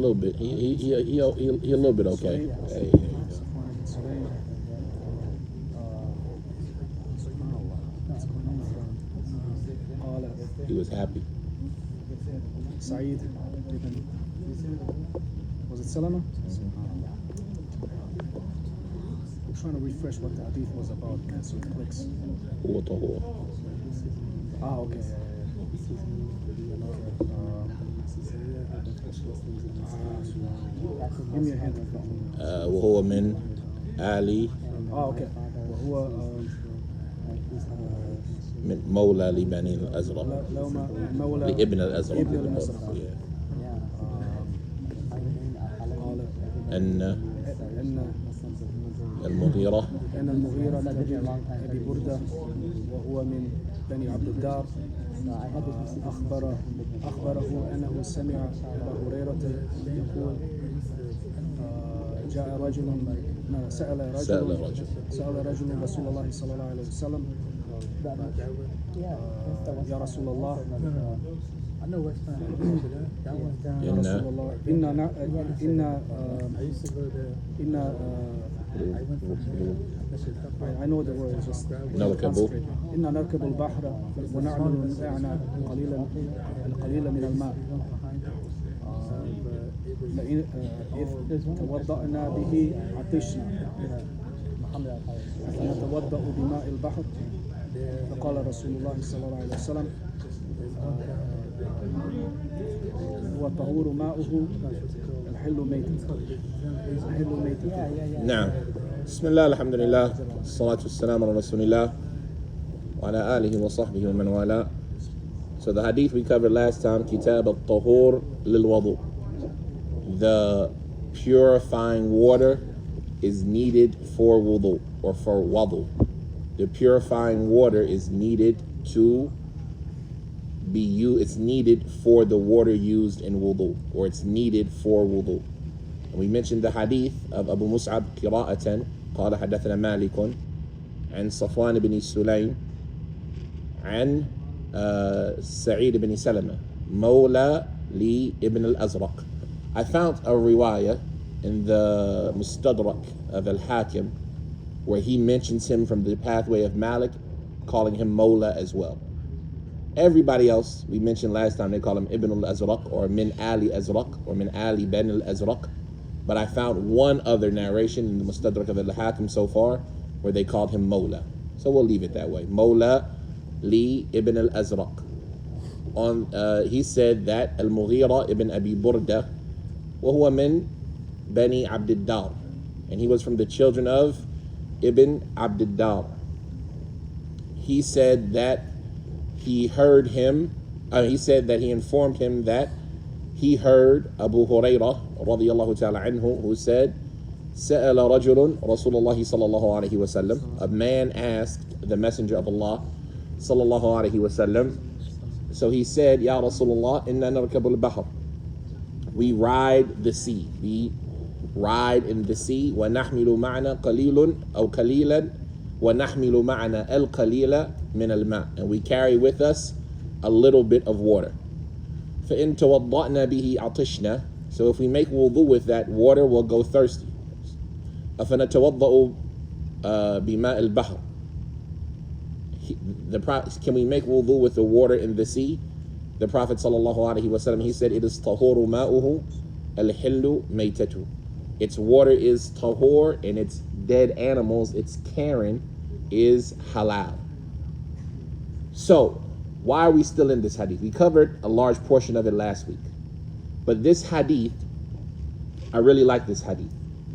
little bit. He a little bit okay. He was happy. Saeed ibn, was it Salama? I'm trying to refresh what the hadith was about, man, so it clicks. Okay. Give me a hand. وهو من آل okay. وهو من مولى لبني الأزرق لابن الأزرق. Yeah. أن المغيرة بن أبي بردة وهو من بني عبد الدار أخبره أنه سمع أبا هريرة يقول سأل رجل رسول الله صلى الله عليه وسلم يا رسول الله I know the word, just إن نركب البحر ونعمل معنا القليل من الماء إذ توضأنا به عطشنا فنتوضأ بماء البحر فقال رسول الله صلى الله عليه وسلم والطهور ماؤه الحل ميتة. نعم. بسم الله الحمد لله الصلاة والسلام على رسول الله وعلى آله وصحبه ومن والاه. So the hadith we covered last time, Kitab al-Tahur lil-Wudu. The purifying water is needed for wudu or for wudu. The purifying water is needed to be used. It's needed for the water used in wudu, or it's needed for wudu. And we mentioned the hadith of Abu Mus'ab قراءة قال حدثنا مالك عن صفوان بن سليم عن سعيد بن سلمة مولى لابن الأزرق. I found a riwayah in the Mustadrak of al-Hakim where he mentions him from the pathway of Malik, calling him Mawla as well. Everybody else we mentioned last time, they call him Ibn al-Azraq or Min Ali Azraq or Min Ali Ben al-Azraq. But I found one other narration in the Mustadrak of al-Hakim so far where they called him Mawla. So we'll leave it that way. Mawla li Ibn al-Azraq. He said that al-Mughira ibn Abi Burda وهو من بني عبد الدار, and he was from the children of Ibn Abd al-Dar. He said that he heard him, he said that he informed him that he heard Abu Hurairah radiyallahu ta'ala anhu who said, سأل رجل رسول الله صلى الله عليه وسلم. A man asked the Messenger of Allah صلى الله عليه وسلم. So he said, Ya Rasulullah, inna narkabul bahr. We ride the sea. We ride in the sea. وَنَحْمِلُ مَعْنَا قَلِيلٌ أَوْ قَلِيلًا وَنَحْمِلُ مَعْنَا الْقَلِيلَ مِنَ الْمَاءِ. And we carry with us a little bit of water. فَإِن تَوَضَّأْنَا بِهِ عَطِشْنَا. So if we make wudu with that water, we'll go thirsty. أَفَنَتَوَضَّأُ بِمَاءِ الْبَحْرِ. Can we make wudu with the water in the sea? The Prophet ﷺ, he said, it is tahuru ma'uhu al-hillu maytatu. Its water is tahur, and its dead animals, its carrion, is halal. So, why are we still in this hadith? We covered a large portion of it last week. But this hadith, I really like this hadith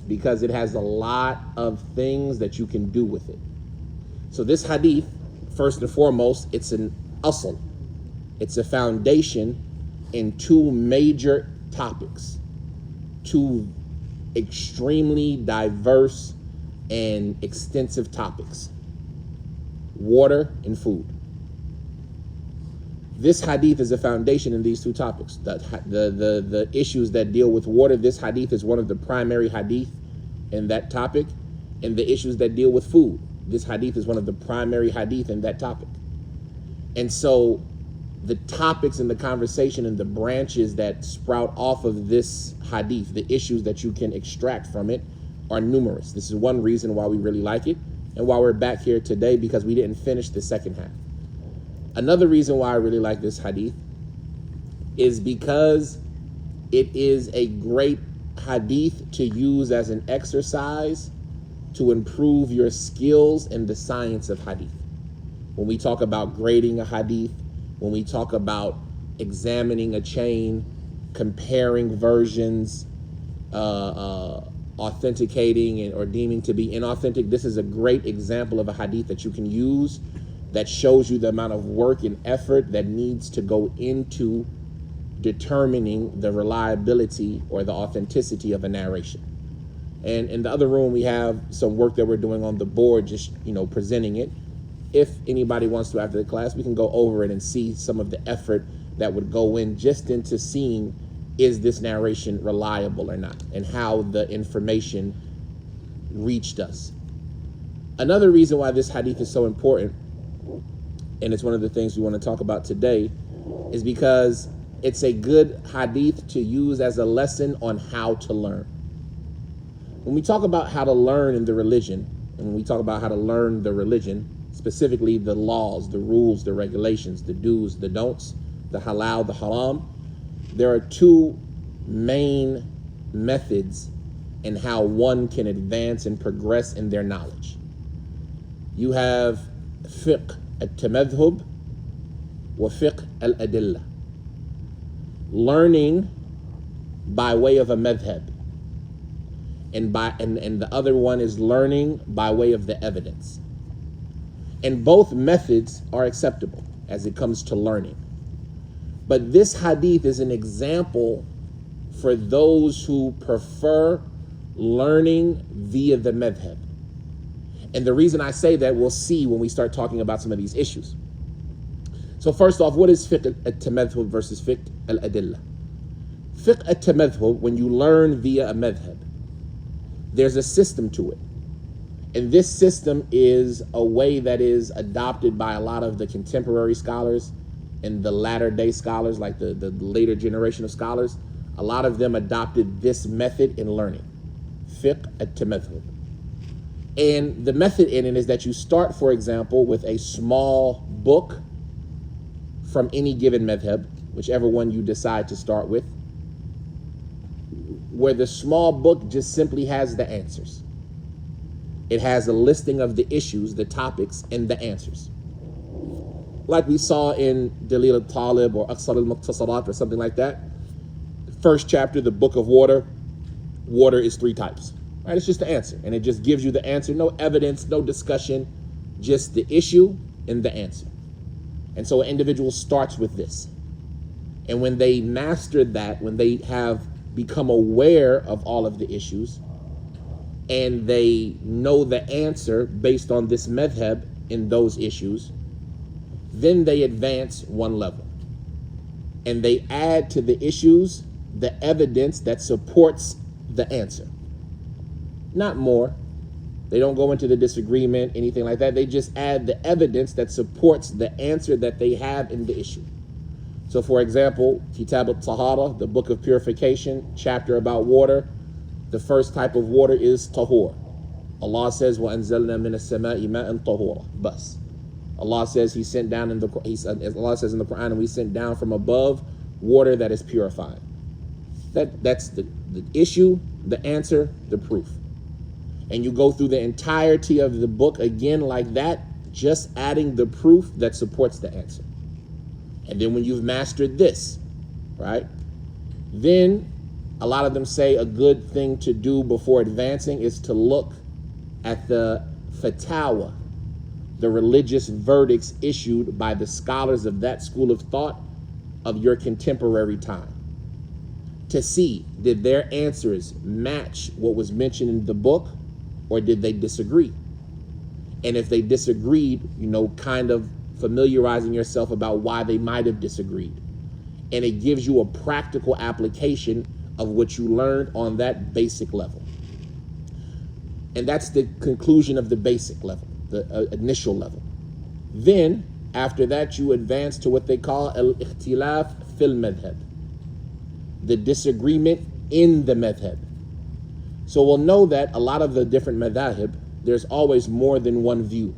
because it has a lot of things that you can do with it. So this hadith, first and foremost, it's an asl. It's a foundation in two major topics, two extremely diverse and extensive topics: water and food. This hadith is a foundation in these two topics. The issues that deal with water, this hadith is one of the primary hadith in that topic. And the issues that deal with food, this hadith is one of the primary hadith in that topic. And so the topics and the conversation and the branches that sprout off of this hadith, the issues that you can extract from it, are numerous. This is one reason why we really like it and why we're back here today, because we didn't finish the second half. Another reason why I really like this hadith is because it is a great hadith to use as an exercise to improve your skills in the science of hadith. When we talk about grading a hadith, when we talk about examining a chain, comparing versions, authenticating or deeming to be inauthentic, this is a great example of a hadith that you can use that shows you the amount of work and effort that needs to go into determining the reliability or the authenticity of a narration. And in the other room, we have some work that we're doing on the board, just, presenting it. If anybody wants to after the class, we can go over it and see some of the effort that would go in just into seeing, is this narration reliable or not, and how the information reached us. Another reason why this hadith is so important, and it's one of the things we want to talk about today, is because it's a good hadith to use as a lesson on how to learn. When we talk about how to learn in the religion, and when we talk about how to learn the religion, specifically the laws, the rules, the regulations, the do's, the don'ts, the halal, the haram, there are two main methods in how one can advance and progress in their knowledge. You have fiqh al-tamadhub wa fiqh al-adillah. Learning by way of a madhab. And the other one is learning by way of the evidence. And both methods are acceptable as it comes to learning. But this hadith is an example for those who prefer learning via the madhab. And the reason I say that, we'll see when we start talking about some of these issues. So first off, what is fiqh al-tamadhub versus fiqh al-adillah? Fiqh al-tamadhub, when you learn via a madhab, there's a system to it. And this system is a way that is adopted by a lot of the contemporary scholars and the latter day scholars, like the later generation of scholars. A lot of them adopted this method in learning, fiqh at-tamadhub. And the method in it is that you start, for example, with a small book from any given madhab, whichever one you decide to start with, where the small book just simply has the answers. It has a listing of the issues, the topics, and the answers. Like we saw in Dalil al-Talib or Aqsar al-Muqtasarat or something like that. First chapter, the book of water. Water is 3 types. Right? It's just the answer. And it just gives you the answer. No evidence, no discussion, just the issue and the answer. And so an individual starts with this. And when they master that, when they have become aware of all of the issues, and they know the answer based on this madhab in those issues, then they advance one level. And they add to the issues the evidence that supports the answer. Not more. They don't go into the disagreement, anything like that. They just add the evidence that supports the answer that they have in the issue. So for example, Kitab al-Tahara, the book of purification, chapter about water. The first type of water is tahur. Allah says, وَأَنزَلْنَا مِنَ السَّمَاءِ مَاءً طَهُورًا. Bas. Allah says He sent down Allah says in the Quran, and we sent down from above water that is purified. That's the issue, the answer, the proof. And you go through the entirety of the book again like that, just adding the proof that supports the answer. And then when you've mastered this, right, then a lot of them say a good thing to do before advancing is to look at the fatawa, the religious verdicts issued by the scholars of that school of thought of your contemporary time, to see, did their answers match what was mentioned in the book, or did they disagree? And if they disagreed, kind of familiarizing yourself about why they might have disagreed. And it gives you a practical application of what you learned on that basic level. And that's the conclusion of the basic level, the initial level. Then, After that, you advance to what they call al-ikhtilaf fil madhab, the disagreement in the madhab. So we'll know that a lot of the different madhahib, there's always more than one view.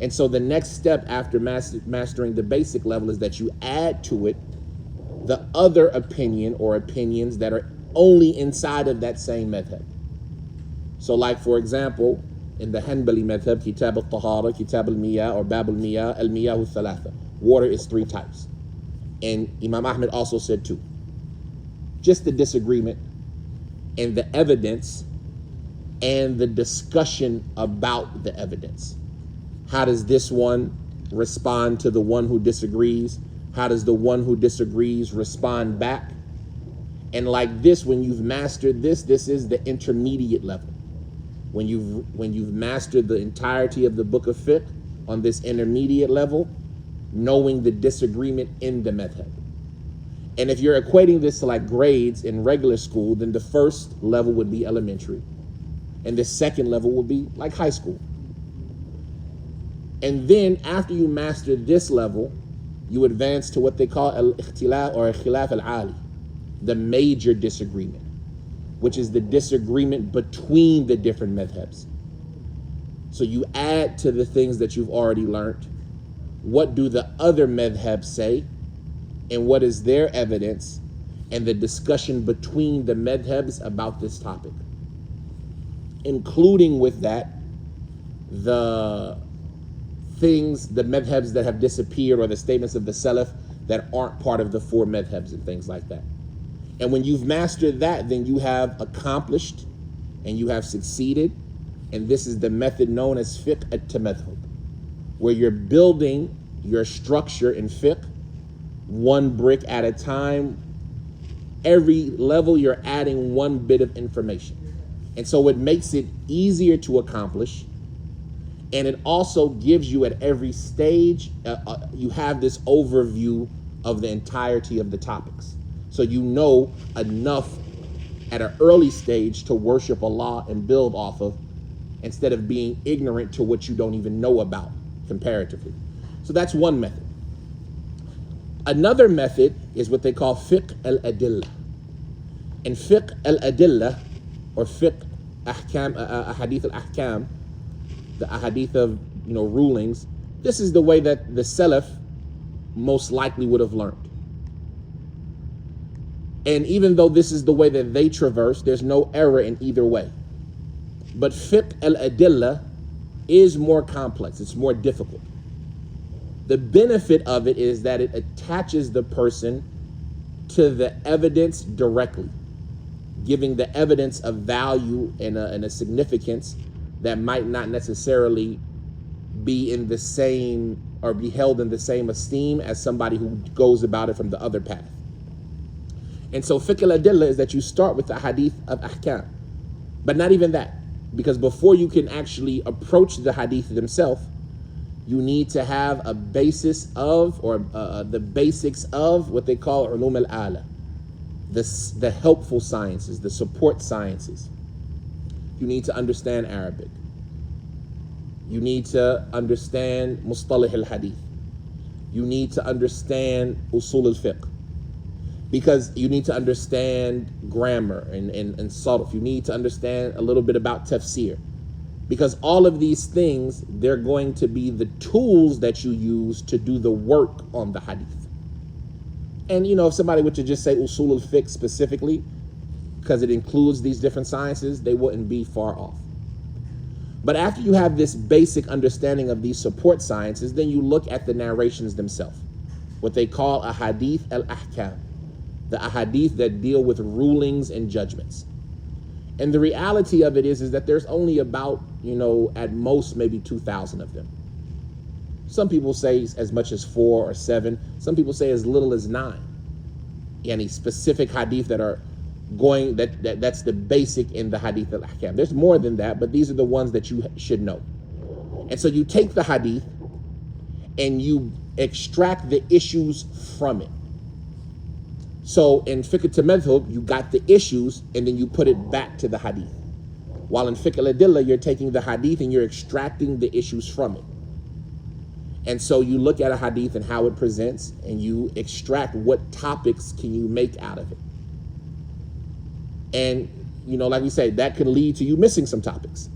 And so the next step after mastering the basic level is that you add to it the other opinion or opinions that are only inside of that same madhab. So like, for example, in the Hanbali madhab, Kitab al-Tahara, Kitab al-Miyah, or Bab al-Miyah, al-Miyah al-Thalatha. Water is 3 types. And Imam Ahmed also said 2. Just the disagreement and the evidence and the discussion about the evidence. How does this one respond to the one who disagrees? How does the one who disagrees respond back? And like this, when you've mastered this, this is the intermediate level. When you've mastered the entirety of the book of fiqh on this intermediate level, knowing the disagreement in the madhab. And if you're equating this to like grades in regular school, then the first level would be elementary. And the second level would be like high school. And then after you master this level, you advance to what they call al-ikhtilaf or khilaf al-ali, the major disagreement, which is the disagreement between the different madhabs. So you add to the things that you've already learned. What do the other madhabs say? And what is their evidence? And the discussion between the madhabs about this topic. Including with that, the things, the madhabs that have disappeared or the statements of the Salaf that aren't part of the 4 madhabs and things like that. And when you've mastered that, then you have accomplished and you have succeeded. And this is the method known as fiqh at-tamadhub, where you're building your structure in fiqh, one brick at a time. Every level you're adding one bit of information. And so it makes it easier to accomplish. And it also gives you at every stage, you have this overview of the entirety of the topics. So you know enough at an early stage to worship Allah and build off of, instead of being ignorant to what you don't even know about comparatively. So that's one method. Another method is what they call fiqh al-adillah. And fiqh al-adillah, or fiqh ahkam, ahadith al-ahkam, the ahadith of rulings, this is the way that the Salaf most likely would have learned. And even though this is the way that they traverse, there's no error in either way. But fiqh al-adillah is more complex, it's more difficult. The benefit of it is that it attaches the person to the evidence directly, giving the evidence a value and a significance that might not necessarily be in the same or be held in the same esteem as somebody who goes about it from the other path. And so fiqh al-adillah is that you start with the hadith of ahkam, but not even that, because before you can actually approach the hadith themselves, you need to have a basis of, or the basics of what they call ulum al-ala, the helpful sciences, the support sciences. You need to understand Arabic. You need to understand mustalah al-hadith. You need to understand usul al-fiqh, because you need to understand grammar and sarf. You need to understand a little bit about tafsir, because all of these things, they're going to be the tools that you use to do the work on the hadith. And if somebody were to just say usul al-fiqh specifically, because it includes these different sciences, they wouldn't be far off. But after you have this basic understanding of these support sciences, then you look at the narrations themselves, what they call ahadith al-ahkam, the ahadith that deal with rulings and judgments. And the reality of it is that there's only about, at most maybe 2,000 of them. Some people say as much as 4 or 7. Some people say as little as 9. Any specific hadith that are going, that's the basic in the hadith al-ahkam. There's more than that, but these are the ones that you should know. And so you take the hadith and you extract the issues from it. So in fiqh at-tamadhub, you got the issues and then you put it back to the hadith. While in fiqh al-adillah, you're taking the hadith and you're extracting the issues from it. And so you look at a hadith and how it presents, and you extract what topics can you make out of it. And, like we say, that could lead to you missing some topics.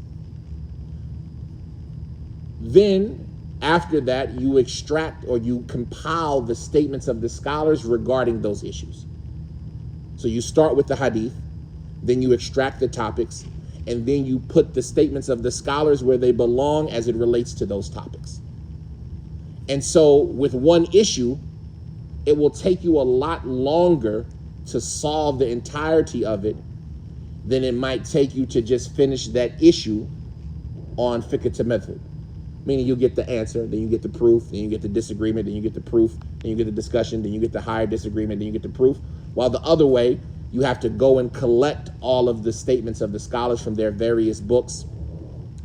Then, after that, you extract or you compile the statements of the scholars regarding those issues. So you start with the hadith, then you extract the topics, and then you put the statements of the scholars where they belong as it relates to those topics. And so with one issue, it will take you a lot longer to solve the entirety of it than it might take you to just finish that issue on fiqh al-madhhab. Meaning you get the answer, then you get the proof, then you get the disagreement, then you get the proof, then you get the discussion, then you get the higher disagreement, then you get the proof. While the other way, you have to go and collect all of the statements of the scholars from their various books,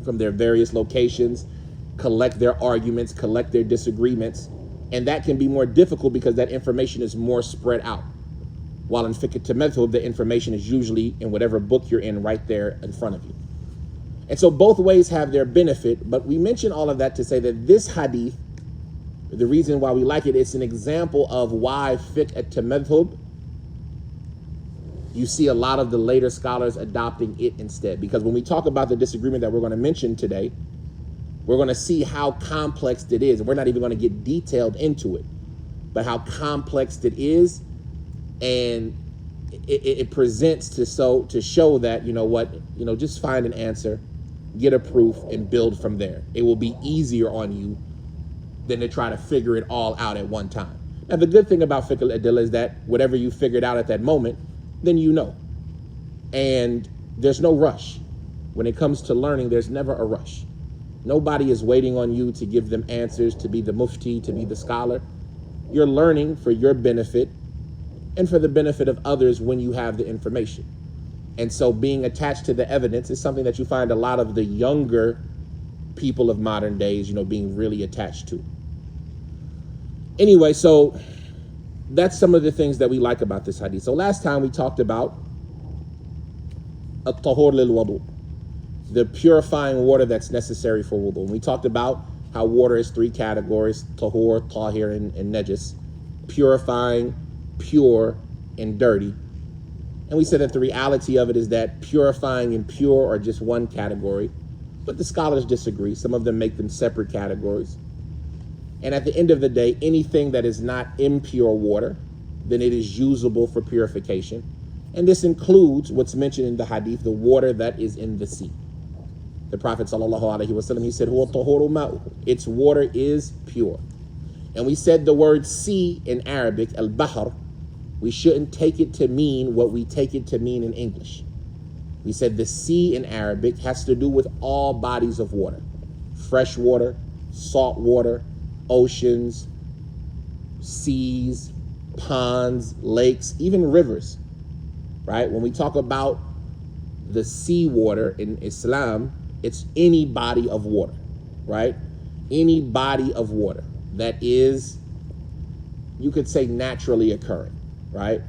from their various locations, collect their arguments, collect their disagreements. And that can be more difficult because that information is more spread out. While in fiqh al-madhhab, the information is usually in whatever book you're in right there in front of you. And so both ways have their benefit, but we mention all of that to say that this hadith, the reason why we like it, it's an example of why fiqh al-madhhab, you see a lot of the later scholars adopting it instead. Because when we talk about the disagreement that we're going to mention today, we're going to see how complex it is. We're not even going to get detailed into it, but how complex it is. And it presents to show that, just find an answer, get a proof, and build from there. It will be easier on you than to try to figure it all out at one time. Now, the good thing about fiqh al-adillah is that whatever you figured out at that moment, then you know. And there's no rush. When it comes to learning, there's never a rush. Nobody is waiting on you to give them answers, to be the mufti, to be the scholar. You're learning for your benefit and for the benefit of others when you have the information. And so being attached to the evidence is something that you find a lot of the younger people of modern days, being really attached to. Anyway, so that's some of the things that we like about this hadith. So last time we talked about at-tahur lil-wudu, the purifying water that's necessary for wudu. And we talked about how water is three categories: tahur, tahir, and najis. Purifying, pure, and dirty. And we said that the reality of it is that purifying and pure are just one category, but the scholars disagree. Some of them make them separate categories. And at the end of the day, anything that is not impure water, then it is usable for purification. And this includes what's mentioned in the hadith, the water that is in the sea. The Prophet ﷺ, he said, "Huwa tahuru ma'uhu." Its water is pure. And we said the word sea in Arabic, al-bahr, we shouldn't take it to mean what we take it to mean in English. We said the sea in Arabic has to do with all bodies of water: fresh water, salt water, oceans, seas, ponds, lakes, even rivers, right? When we talk about the sea water in Islam, it's any body of water, right? Any body of water that is, you could say, naturally occurring, right?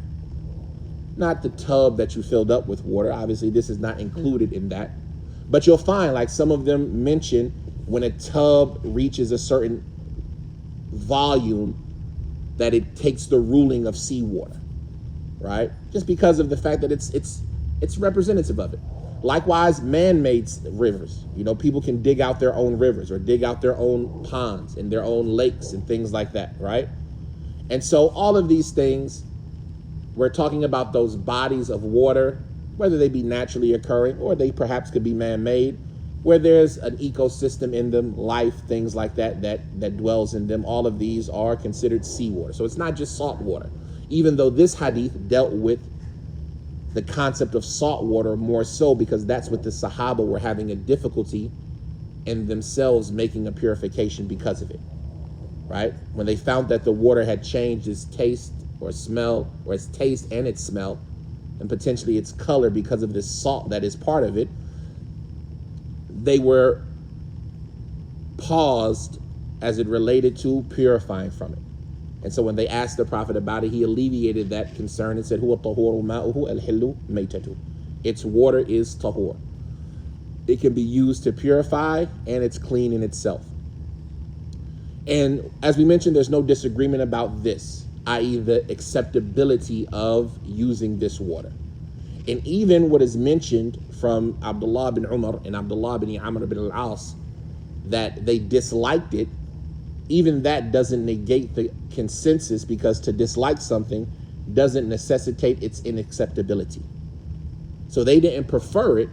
Not the tub that you filled up with water. Obviously, this is not included in that. But you'll find, like some of them mention, when a tub reaches a certain volume, that it takes the ruling of seawater, right? Just because of the fact that it's representative of it. Likewise, man-made rivers. People can dig out their own rivers or dig out their own ponds and their own lakes and things like that, right? And so all of these things, we're talking about those bodies of water, whether they be naturally occurring or they perhaps could be man-made, where there's an ecosystem in them, life, things like that dwells in them. All of these are considered seawater. So it's not just salt water, even though this hadith dealt with the concept of salt water more so because that's what the Sahaba were having a difficulty in themselves making a purification because of it, right? When they found that the water had changed its taste or smell, or its taste and its smell, and potentially its color because of this salt that is part of it, they were paused as it related to purifying from it. And so when they asked the Prophet about it, he alleviated that concern and said, "Huwa tahuru ma'uhu al-hillu maytatu." Its water is tahur. It can be used to purify, and it's clean in itself. And as we mentioned, there's no disagreement about this, i.e. the acceptability of using this water. And even what is mentioned from Abdullah bin Umar and Abdullah bin Amr bin al-As, that they disliked it, even that doesn't negate the consensus, because to dislike something doesn't necessitate its inacceptability. So they didn't prefer it,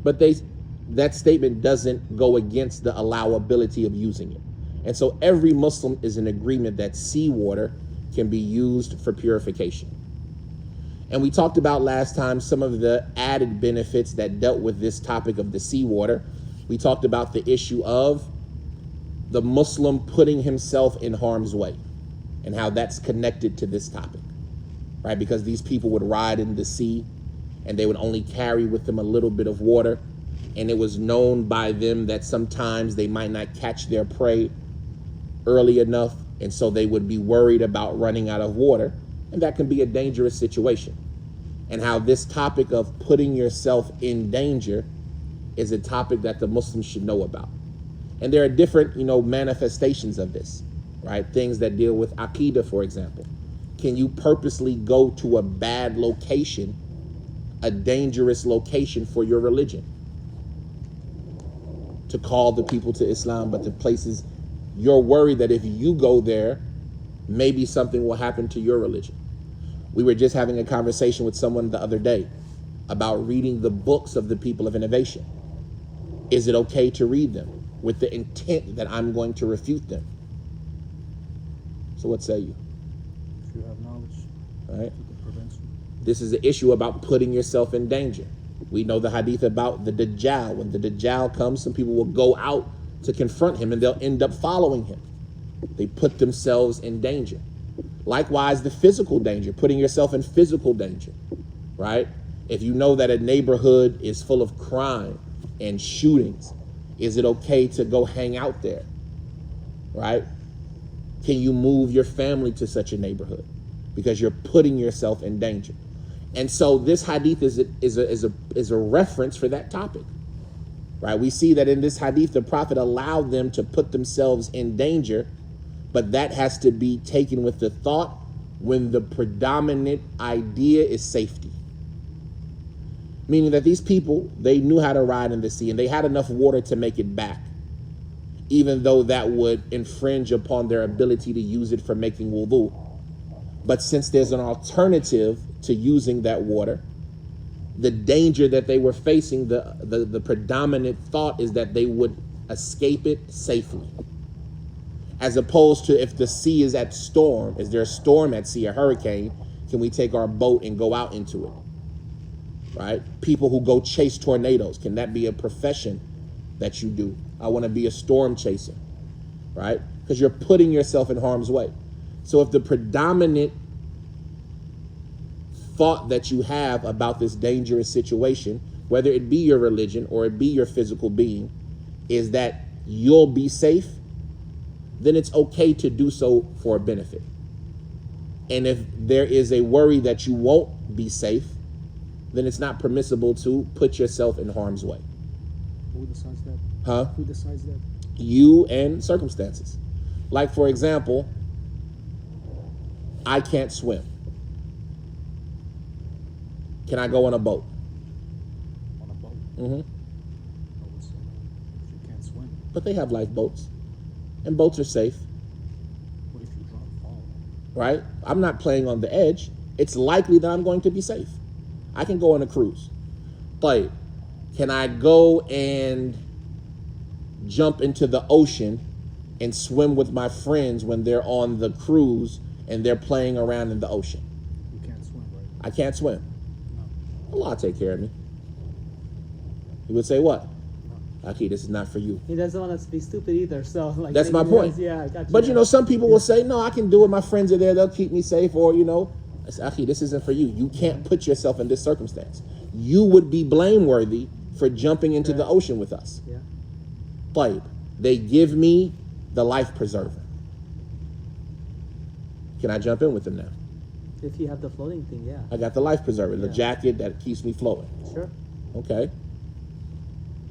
but that statement doesn't go against the allowability of using it. And so every Muslim is in agreement that seawater can be used for purification. And we talked about last time some of the added benefits that dealt with this topic of the seawater. We talked about the issue of the Muslim putting himself in harm's way and how that's connected to this topic, right? Because these people would ride in the sea and they would only carry with them a little bit of water. And it was known by them that sometimes they might not catch their prey early enough. And so they would be worried about running out of water. And that can be a dangerous situation. And how this topic of putting yourself in danger is a topic that the Muslims should know about. And there are different, manifestations of this, right? Things that deal with Aqidah, for example. Can you purposely go to a bad location, a dangerous location for your religion, to call the people to Islam, but the places you're worried that if you go there, maybe something will happen to your religion? We were just having a conversation with someone the other day about reading the books of the people of innovation. Is it okay to read them with the intent that I'm going to refute them? So what say you? If you have knowledge, right? Prevention. This is the issue about putting yourself in danger. We know the hadith about the Dajjal. When the Dajjal comes, some people will go out to confront him and they'll end up following him. They put themselves in danger. Likewise, the physical danger, putting yourself in physical danger, right? If you know that a neighborhood is full of crime and shootings, is it okay to go hang out there, right? Can you move your family to such a neighborhood? Because you're putting yourself in danger. And so this hadith is a reference for that topic, right? We see that in this hadith, the Prophet allowed them to put themselves in danger, but that has to be taken with the thought when the predominant idea is safety. Meaning that these people, they knew how to ride in the sea and they had enough water to make it back, even though that would infringe upon their ability to use it for making wudu. But since there's an alternative to using that water, the danger that they were facing, the predominant thought is that they would escape it safely. As opposed to if the sea is at storm, is there a storm at sea, a hurricane, can we take our boat and go out into it, right? People who go chase tornadoes, can that be a profession that you do? I want to be a storm chaser, right? Because you're putting yourself in harm's way. So if the predominant thought that you have about this dangerous situation, whether it be your religion or it be your physical being, is that you'll be safe, then it's okay to do so for a benefit. And if there is a worry that you won't be safe, then it's not permissible to put yourself in harm's way. Who decides that? Huh? Who decides that? You and circumstances. Like, for example, I can't swim. Can I go on a boat? On a boat? Mm-hmm. If you can't swim. But they have lifeboats. And boats are safe. What if you drop, fall? Right? I'm not playing on the edge. It's likely that I'm going to be safe. I can go on a cruise. But can I go and jump into the ocean and swim with my friends when they're on the cruise and they're playing around in the ocean? You can't swim, right? I can't swim. No. Allah take care of me. He would say what? Aki, this is not for you. He doesn't want us to be stupid either, so like That's my point. Yeah, I got you. But some people will say, no, I can do it. My friends are there. They'll keep me safe. Or, I say, Aki, this isn't for you. You can't put yourself in this circumstance. You would be blameworthy for jumping into the ocean with us. Yeah. But they give me the life preserver. Can I jump in with them now? If you have the floating thing, yeah. I got the life preserver, the Yeah. jacket that keeps me floating. Sure. Okay.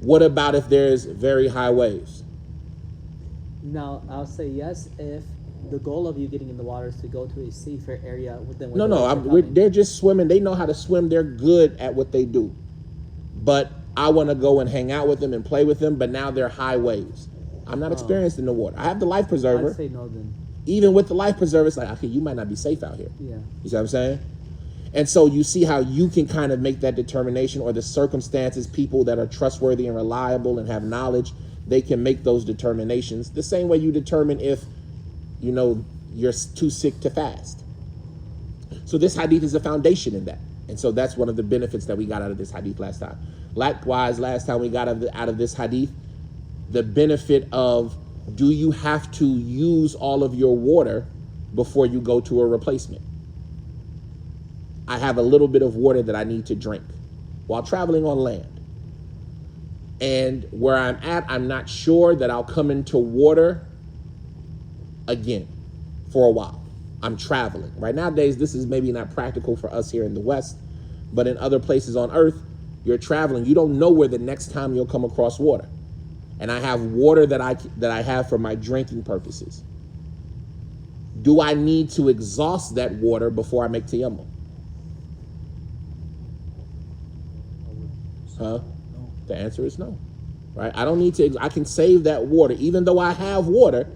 What about if there's very high waves? Now, I'll say yes if the goal of you getting in the water is to go to a safer area than No, no, they're just swimming. They know how to swim. They're good at what they do. But I want to go and hang out with them and play with them, but now they're high waves. I'm not experienced in the water. I have the life preserver. I'd say no then. Even with the life preserver, it's like, okay, you might not be safe out here. Yeah. You see what I'm saying? And so you see how you can kind of make that determination, or the circumstances, people that are trustworthy and reliable and have knowledge, they can make those determinations the same way you determine if, you know, you're too sick to fast. So this hadith is a foundation in that. And so that's one of the benefits that we got out of this hadith last time. Likewise, last time we got out of this hadith, the benefit of, do you have to use all of your water before you go to a replacement? I have a little bit of water that I need to drink while traveling on land. And where I'm at, I'm not sure that I'll come into water again for a while. I'm traveling. Right nowadays, this is maybe not practical for us here in the West, but in other places on earth, you're traveling. You don't know where the next time you'll come across water. And I have water that I have for my drinking purposes. Do I need to exhaust that water before I make tayammum? Huh? No. The answer is no. Right? I don't need to. I can save that water, even though I have water.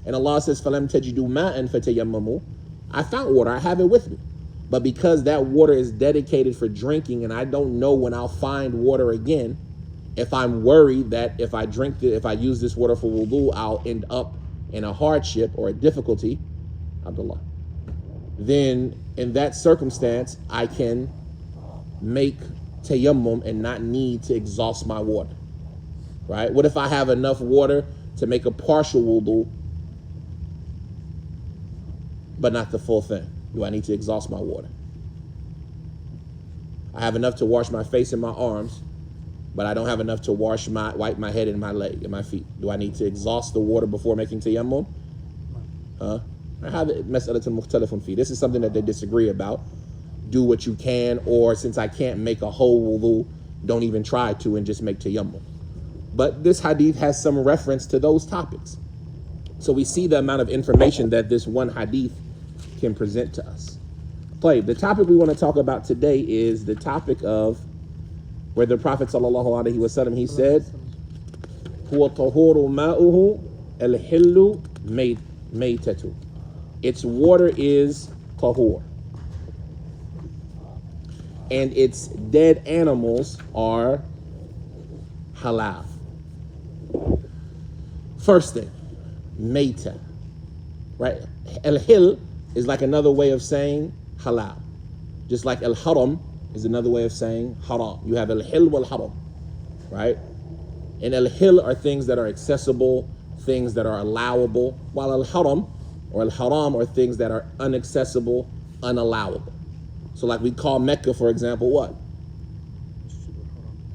And Allah says, فَلَمْ تَجِدُوا مَاءً فَتَيَمَّمُوا. I found water. I have it with me. But because that water is dedicated for drinking, and I don't know when I'll find water again, if I'm worried that if I use this water for wudu, I'll end up in a hardship or a difficulty, Abdullah, then in that circumstance, I can make tayammum and not need to exhaust my water, right? What if I have enough water to make a partial wudu, but not the full thing? Do I need to exhaust my water? I have enough to wash my face and my arms, but I don't have enough to wipe my head and my leg and my feet. Do I need to exhaust the water before making tayammum? Huh? This is something that they disagree about. Do what you can, or since I can't make a whole wudu, don't even try to and just make tayammum. But this hadith has some reference to those topics. So we see the amount of information that this one hadith can present to us. The topic we want to talk about today is the topic of where the Prophet sallallahu alaihi wasallam, he said, "Huwa tahuru ma'uhu al-hillu maytatu." Its water is tahur, and its dead animals are halal. First thing, mayta, right? Al-hil is like another way of saying halal, just like al-haram is another way of saying haram. You have al-hil wal-haram, right? And al-hil are things that are accessible, things that are allowable, while al-haram or al-haram are things that are inaccessible, unallowable. So like we call Mecca, for example, what?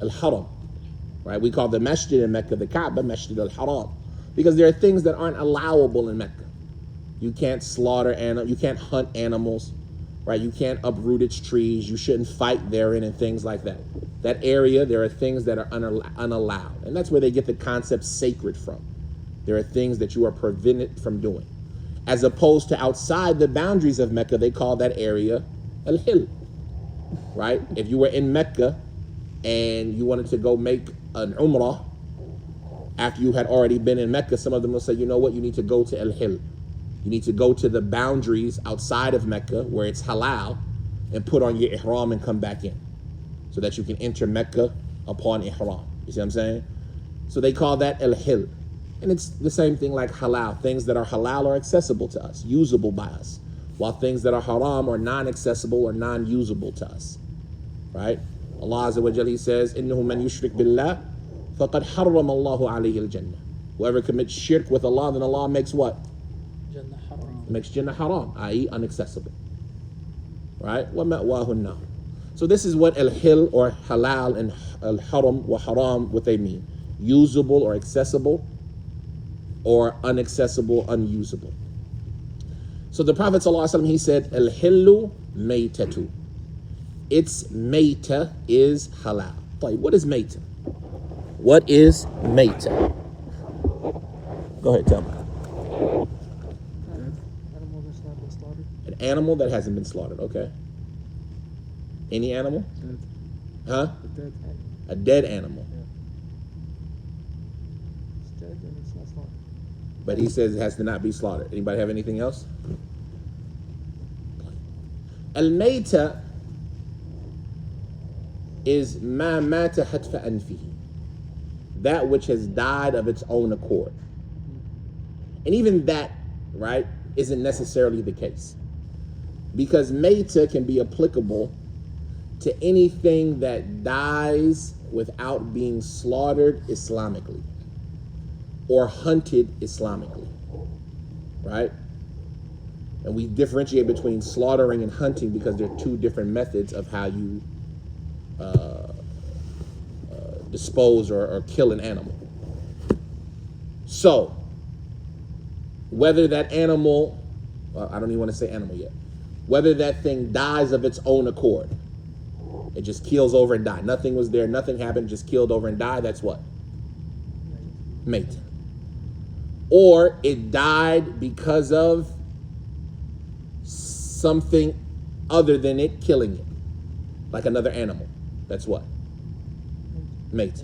Al-haram, right? We call the masjid in Mecca, the Kaaba, masjid al-haram, because there are things that aren't allowable in Mecca. You can't slaughter animals, you can't hunt animals, right? You can't uproot its trees. You shouldn't fight therein and things like that. That area, there are things that are unallowed. And that's where they get the concept sacred from. There are things that you are prevented from doing. As opposed to outside the boundaries of Mecca, they call that area al-hil, right? If you were in Mecca and you wanted to go make an umrah after you had already been in Mecca, some of them will say, you know what, you need to go to al-hil. You need to go to the boundaries outside of Mecca where it's halal and put on your ihram and come back in so that you can enter Mecca upon ihram. You see what I'm saying? So they call that al-hil. And it's the same thing like halal. Things that are halal are accessible to us, usable by us, while things that are haram are non-accessible or non-usable to us, right? Allah Azza wa Jalla, he says, إِنَّهُ مَنْ يُشْرِكْ بِاللَّهِ فَقَدْ حَرَّمَ اللَّهُ عَلَيْهِ الْجَنَّةِ. Whoever commits shirk with Allah, then Allah makes what? Makes Jannah haram, i.e. inaccessible, right? وَمَأْوَاهُ النَّارُ. So this is what al-hil or halal and al-haram wa haram, what they mean. Usable or accessible, or unaccessible, unusable. So the Prophet ﷺ, he said, al-hillu maytatu. Its mayta is halal. What is mayta? What is mayta? Go ahead, tell me. Animal that's not been slaughtered. An animal that hasn't been slaughtered, okay. Any animal? Dead. Huh? Dead. A dead animal. It's dead and it's not slaughtered. But he says it has to not be slaughtered. Anybody have anything else? Al-Mayta is ma mata hatfa anfihi. That which has died of its own accord. And even that, right, isn't necessarily the case. Because Mayta can be applicable to anything that dies without being slaughtered Islamically or hunted Islamically, right? And we differentiate between slaughtering and hunting because they're two different methods of how you dispose or kill an animal. So, whether that animal, I don't even want to say animal yet, whether that thing dies of its own accord, it just keels over and dies. Nothing was there, nothing happened, just keeled over and died, that's what? Mate. Or it died because of something other than it killing it, like another animal. That's what? Mate.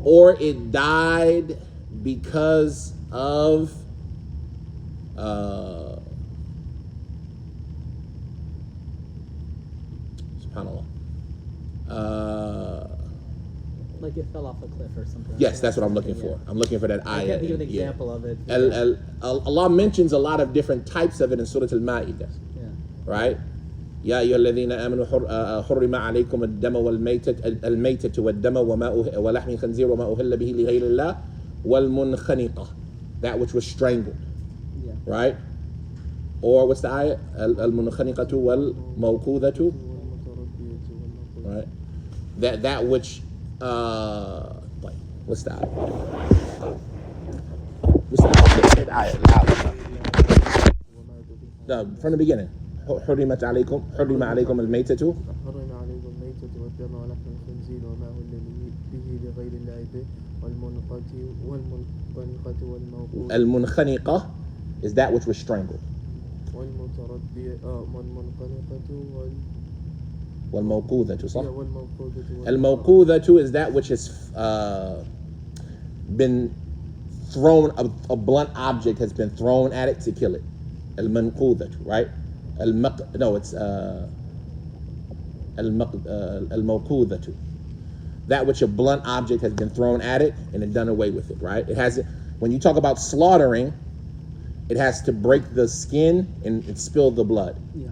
Or it died because of subhanallah. Like it fell off a cliff or something. Yes, that's what I'm looking for. I'm looking for that ayah. I can't think of an example of it. Allah mentions a lot of different types of it in Surah Al-Ma'idah. Yeah. Right? يا أيها الذين آمنوا حرم عليكم الدم والميتة والدم ولحم الخنزير وما أهل به لغير الله والمنخنقة, that which was strangled. Yeah. Right? Or what's the ayah? المنخنقة والموقوذة. Right? That which what's the ayah? What's the ayah? No, from the beginning. حرم عليكم الميتة حرم عليكم الميتة والدم ولحم الخنزير وما أهل به لغير الله به والمنخنقة والموقوذة. المنخنقة is that which was strangled. والمتردية والمنخنقة والموقوذة صح؟ والموقوذة. الموقوذة is that which has been thrown, a blunt object has been thrown at it to kill it. المنقوذة, right? It's الموقوذة. That which a blunt object has been thrown at it and it done away with it, right? It has, when you talk about slaughtering, it has to break the skin and spill the blood. Yeah.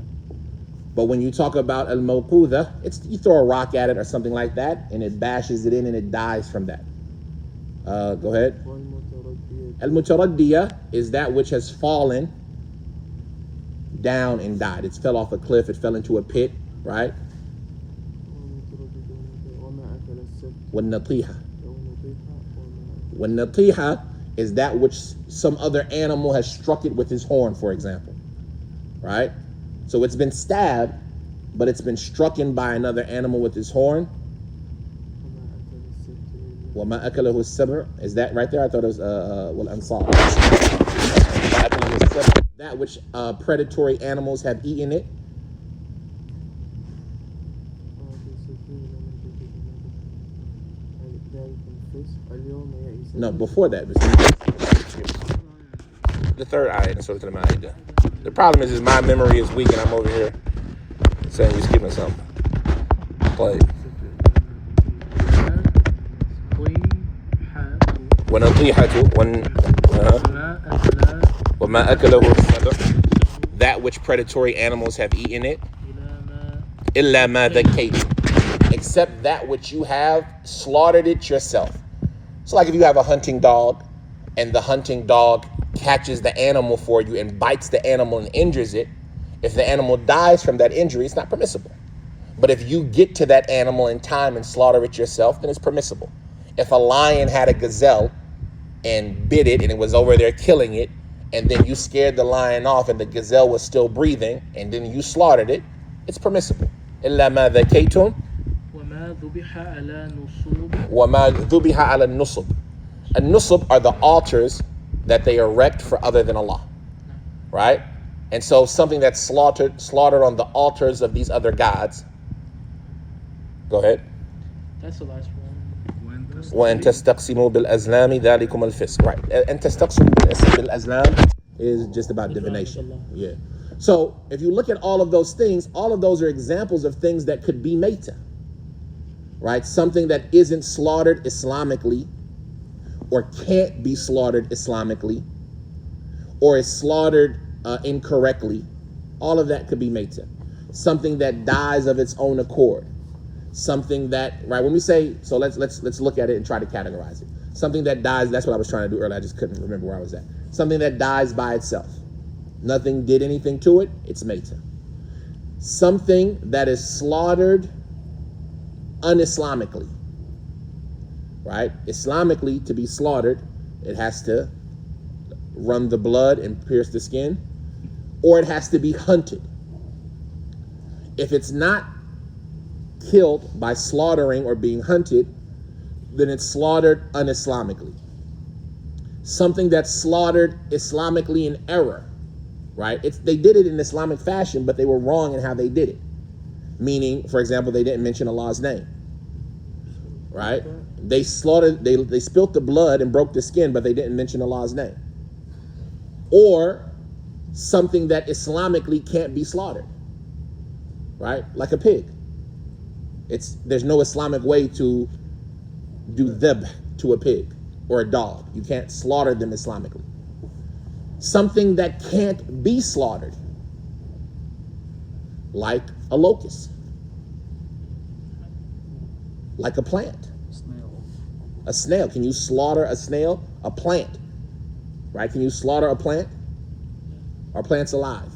But when you talk about al-mawqudha, it's you throw a rock at it or something like that, and it bashes it in and it dies from that. Go ahead. Al-mutaraddiya is that which has fallen down and died. It fell off a cliff, it fell into a pit, right? وَالنَّطِيحَ. وَالنَّطِيحَ is that which some other animal has struck it with his horn, for example, right? So it's been stabbed, but it's been struck in by another animal with his horn. وَمَا أَكَلَهُ السَّبْعُ is that right there? I thought it was وَالْأَنصَارِ. That which predatory animals have eaten it. No, before that. The third ayah in Surah Al-Ma'idah. The problem is my memory is weak and I'm over here saying we're skipping something. Play. وَمَا أَكَلَهُ السَّبْعُ that which predatory animals have eaten it. إِلَّا مَا ذَكَّيْتُمْ except that which you have slaughtered it yourself. So like if you have a hunting dog and the hunting dog catches the animal for you and bites the animal and injures it, if the animal dies from that injury, it's not permissible. But if you get to that animal in time and slaughter it yourself, then it's permissible. If a lion had a gazelle and bit it and it was over there killing it, and then you scared the lion off and the gazelle was still breathing, and then you slaughtered it, it's permissible. إِلَّا مَا ذَكَّيْتُمْ وَمَا ذُبِحَ عَلَى النُّصُبِ. An-nusub are the altars that they erect for other than Allah, right? And so something that's slaughtered on the altars of these other gods. Go ahead. That's the last one. وَأَن تَسْتَقْسِمُوا بِالْأَزْلَامِ ذَلِكُمُ الْفِسْقُ. Right. And تَسْتَقْسِمُوا بِالْأَزْلَامِ is just about divination. Yeah. So if you look at all of those things, all of those are examples of things that could be Mayta. Right? Something that isn't slaughtered Islamically, or can't be slaughtered Islamically, or is slaughtered incorrectly. All of that could be Mayta. Something that dies of its own accord. Something that, right, when we say, so let's look at it and try to categorize it. Something that dies, that's what I was trying to do earlier, I just couldn't remember where I was at. Something that dies by itself. Nothing did anything to it, it's Mayta. Something that is slaughtered un-Islamically. Right? Islamically, to be slaughtered, it has to run the blood and pierce the skin, or it has to be hunted. If it's not killed by slaughtering or being hunted, then it's slaughtered un-Islamically. Something that's slaughtered Islamically in error, right? They did it in Islamic fashion, but they were wrong in how they did it. Meaning, for example, they didn't mention Allah's name, right? They slaughtered, they spilt the blood and broke the skin, but they didn't mention Allah's name. Or something that Islamically can't be slaughtered, right? Like a pig. There's no Islamic way to do dhibh to a pig or a dog. You can't slaughter them Islamically. Something that can't be slaughtered, like a locust, like a plant, a snail. Can you slaughter a snail? A plant, right? Can you slaughter a plant? Are plants alive?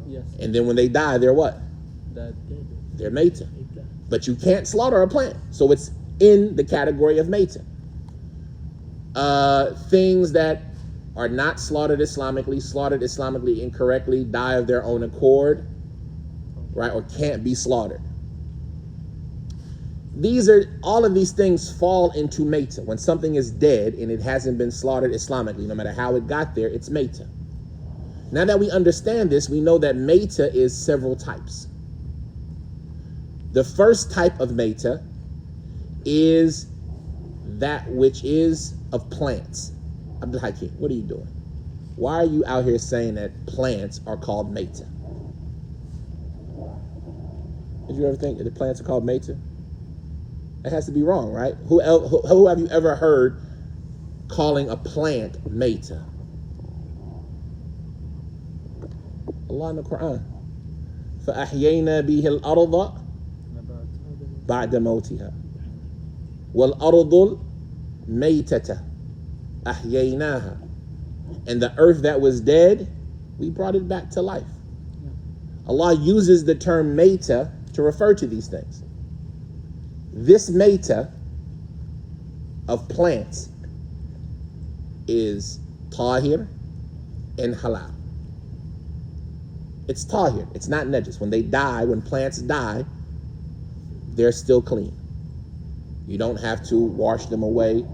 Yes. And then when they die, they're what? That They're Mayta. But you can't slaughter a plant. So it's in the category of Mayta. Things that are not slaughtered Islamically incorrectly, die of their own accord, right? Or can't be slaughtered. All of these things fall into Mayta. When something is dead and it hasn't been slaughtered Islamically, no matter how it got there, it's Mayta. Now that we understand this, we know that Mayta is several types. The first type of Mayta is that which is of plants. Abdul Hakim, what are you doing? Why are you out here saying that plants are called Mayta? Did you ever think that the plants are called Mayta? That has to be wrong, right? Who have you ever heard calling a plant Mayta? Allah in the Quran. فَأَحْيَيْنَا بِهِ الْأَرْضَ بَعْدَ مَوْتِهَا وَالْأَرْضُ الْمَيْتَةَ أَحْيَيْنَاهَا. And the earth that was dead, we brought it back to life. Allah uses the term Mayta to refer to these things. This Mayta of plants is Tahir and Halal. It's Tahir, it's not Najis. When they die, when plants die, they're still clean. You don't have to wash them away.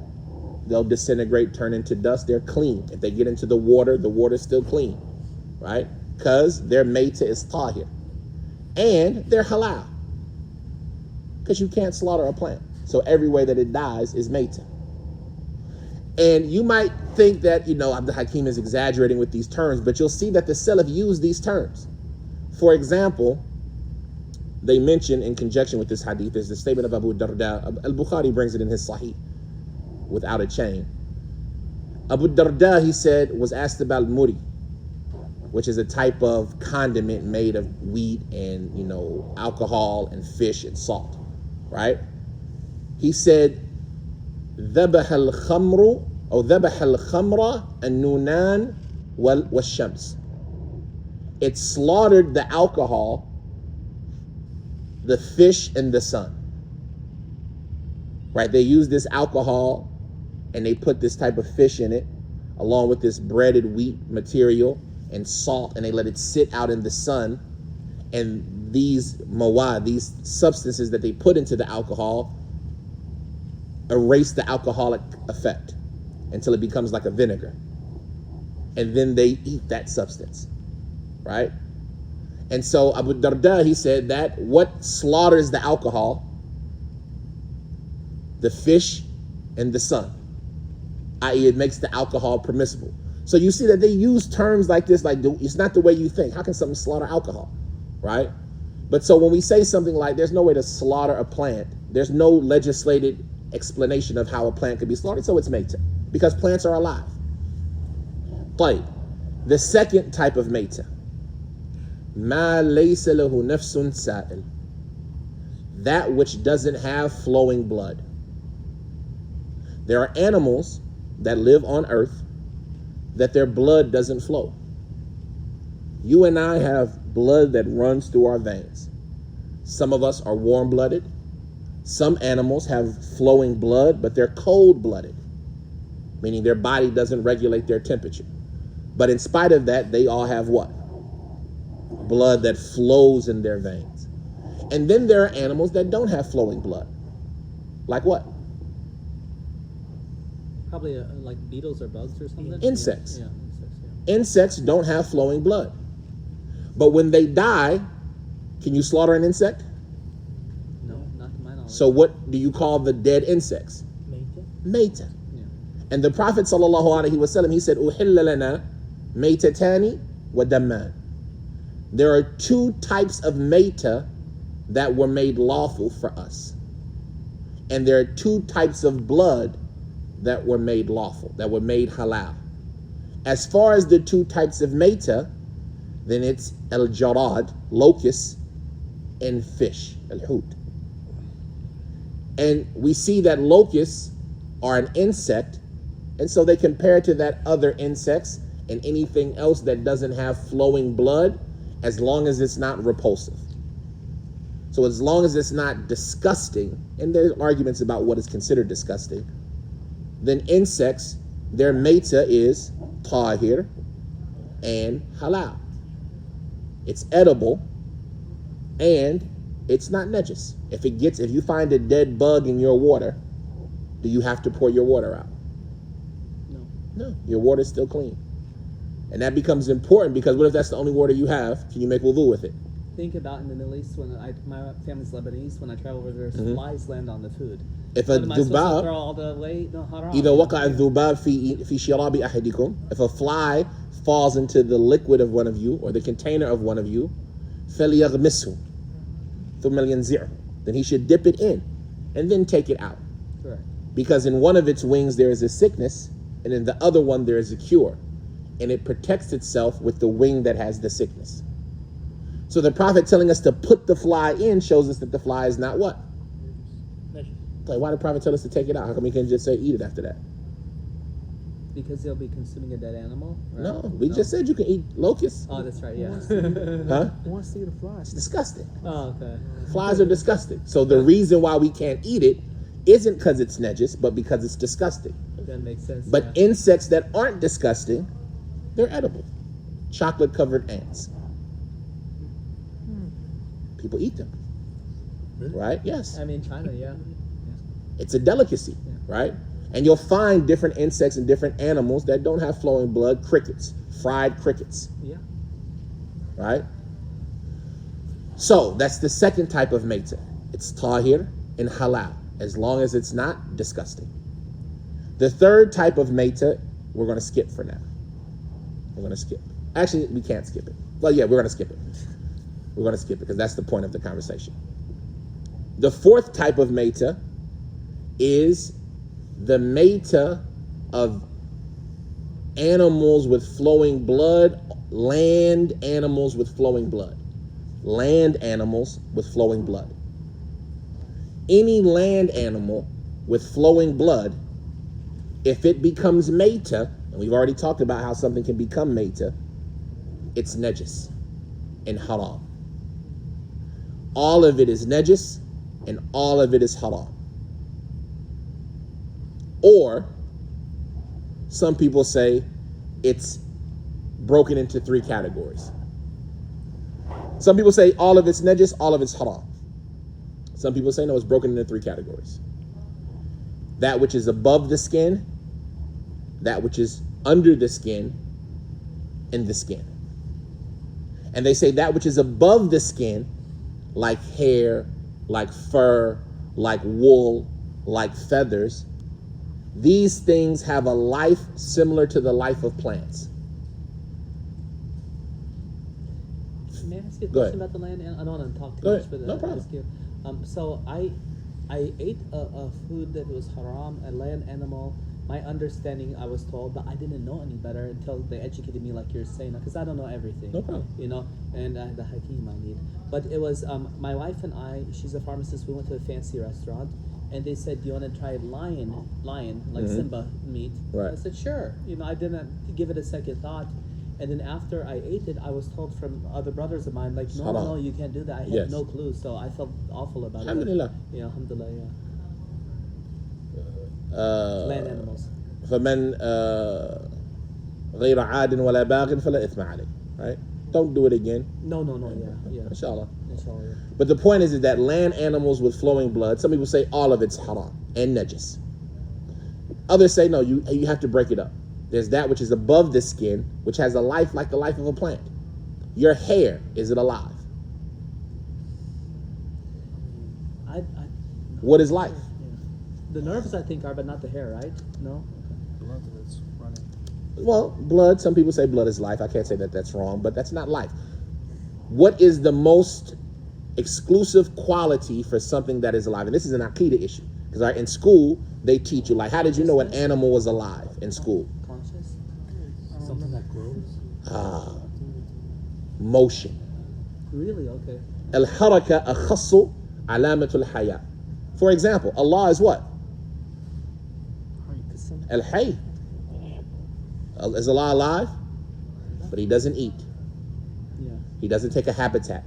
They'll disintegrate, turn into dust. They're clean. If they get into the water's still clean, right? Because their Mayta is Tahir. And they're Halal. Because you can't slaughter a plant. So every way that it dies is Mayta. And you might think that, Abdul Hakim is exaggerating with these terms, but you'll see that the Salaf use these terms. For example, they mention in conjunction with this hadith, there's the statement of Abu Darda. Al-Bukhari brings it in his Sahih without a chain. Abu Darda, he said, was asked about muri, which is a type of condiment made of wheat and, alcohol and fish and salt, right? He said, ذبح الخمر أو ذبح الخمر النونان والشمس. It slaughtered the alcohol, the fish, and the sun. Right? They use this alcohol and they put this type of fish in it, along with this breaded wheat material and salt, and they let it sit out in the sun. And these mawad, these substances that they put into the alcohol, erase the alcoholic effect. until it becomes like a vinegar. And then they eat that substance, right? And so Abu Darda, he said that what slaughters the alcohol? The fish and the sun, i.e. it makes the alcohol permissible. So you see that they use terms like this, like it's not the way you think. How can something slaughter alcohol, right? But so when we say something like there's no way to slaughter a plant, there's no legislated explanation of how a plant could be slaughtered, so it's maytah, because plants are alive. طيب. The second type of maytah, ما ليس له نفس سائل, that which doesn't have flowing blood. There are animals that live on earth that their blood doesn't flow. You and I have blood that runs through our veins. Some of us are warm-blooded. Some animals have flowing blood, but they're cold-blooded, meaning their body doesn't regulate their temperature. But in spite of that, they all have what? Blood that flows in their veins. And then there are animals that don't have flowing blood. Like what? Probably like beetles or bugs or something? Insects. Yeah, insects, yeah. Insects don't have flowing blood. But when they die, can you slaughter an insect? No, not to my knowledge. So what do you call the dead insects? Maytah. Yeah. And the Prophet ﷺ, he said, "Uhilla lana maytatani wa damman." There are two types of maytah that were made lawful for us. And there are two types of blood that were made lawful, that were made halal. As far as the two types of maytah, then it's al-jarad, locust, and fish, al-hut. And we see that locusts are an insect, and so they compare to that other insects and anything else that doesn't have flowing blood, as long as it's not repulsive. So as long as it's not disgusting, and there's arguments about what is considered disgusting, then insects, their maytah is tahir and halal. It's edible and it's not najis. If you find a dead bug in your water, do you have to pour your water out? No, your water is still clean. And that becomes important because what if that's the only water you have? Can you make wudu with it? Think about in the Middle East, when my family's Lebanese, when I travel over there, flies land on the food. If a dhubab, if a fly falls into the liquid of one of you or the container of one of you, then he should dip it in and then take it out. Correct. Because in one of its wings there is a sickness, and in the other one there is a cure, and it protects itself with the wing that has the sickness. So the Prophet telling us to put the fly in shows us that the fly is not what? Like, why did the Prophet tell us to take it out? How come he can't just say eat it after that? Because they'll be consuming a dead animal? Right? No, we just said you can eat locusts. Oh, that's right, yeah. Huh? Who wants to eat a fly? It's disgusting. Oh, okay. Flies are disgusting. So the reason why we can't eat it isn't because it's najis, but because it's disgusting. That makes sense. But yeah. insects that aren't disgusting, they're edible. Chocolate-covered ants. People eat them. Really? Right? Yes. I mean, China, yeah. It's a delicacy, right? And you'll find different insects and different animals that don't have flowing blood. Crickets, fried crickets. Yeah. Right? So that's the second type of maytah. It's tahir and halal, as long as it's not disgusting. The third type of maytah, we're going to skip for now. We're going to skip. Actually, we can't skip it. Well, yeah, we're going to skip it. We're going to skip it because that's the point of the conversation. The fourth type of maytah is the maytah of animals with flowing blood, land animals with flowing blood. Land animals with flowing blood. Any land animal with flowing blood, if it becomes maytah, and we've already talked about how something can become maytah, it's najis and haram. All of it is najis and all of it is haram. Or some people say it's broken into three categories. Some people say all of it's najis, all of it's haram. Some people say no, it's broken into three categories. That which is above the skin, that which is under the skin in the skin. And they say that which is above the skin, like hair, like fur, like wool, like feathers, these things have a life similar to the life of plants. May I ask you a Go question ahead. about the land? I don't want to talk too Go much, ahead. but No problem. ask you. So I ate a food that was haram, a land animal. My understanding, I was told, but I didn't know any better until they educated me, like you're saying, because I don't know everything. No problem. You know, and the hakim I need. But it was my wife and I. She's a pharmacist. We went to a fancy restaurant, and they said, "Do you want to try lion, like Simba meat?" Right. I said, "Sure." You know, I didn't give it a second thought. And then after I ate it, I was told from other brothers of mine, like, no, Haram. no, you can't do that. I had Yes. no clue, so I felt awful about Alhamdulillah. it. Yeah, alhamdulillah, yeah. Uh, Land animals. فمن غير عاد ولا باغ فلا إثم عليه. Right? Don't do it again. No, yeah. Inshallah. Inshallah, yeah. But the point is that land animals with flowing blood, some people say all of it's haram and najis. Others say no, you have to break it up. There's that which is above the skin, which has a life like the life of a plant. Your hair, is it alive? I What is life? yeah. The nerves, I think, are, but not the hair, right? No? Blood that's running. Well, blood, some people say blood is life. I can't say that that's wrong, but that's not life. What is the most exclusive quality for something that is alive? And this is an Aqidah issue. Because in school, they teach you, like, how did you know an animal was alive in school? Conscious? Something that grows? Motion. Really? Okay. Al-haraka akhassu alamatul haya. For example, Allah is what? Al-Hayy. Is Allah alive? But he doesn't eat. Yeah. He doesn't take a habitat.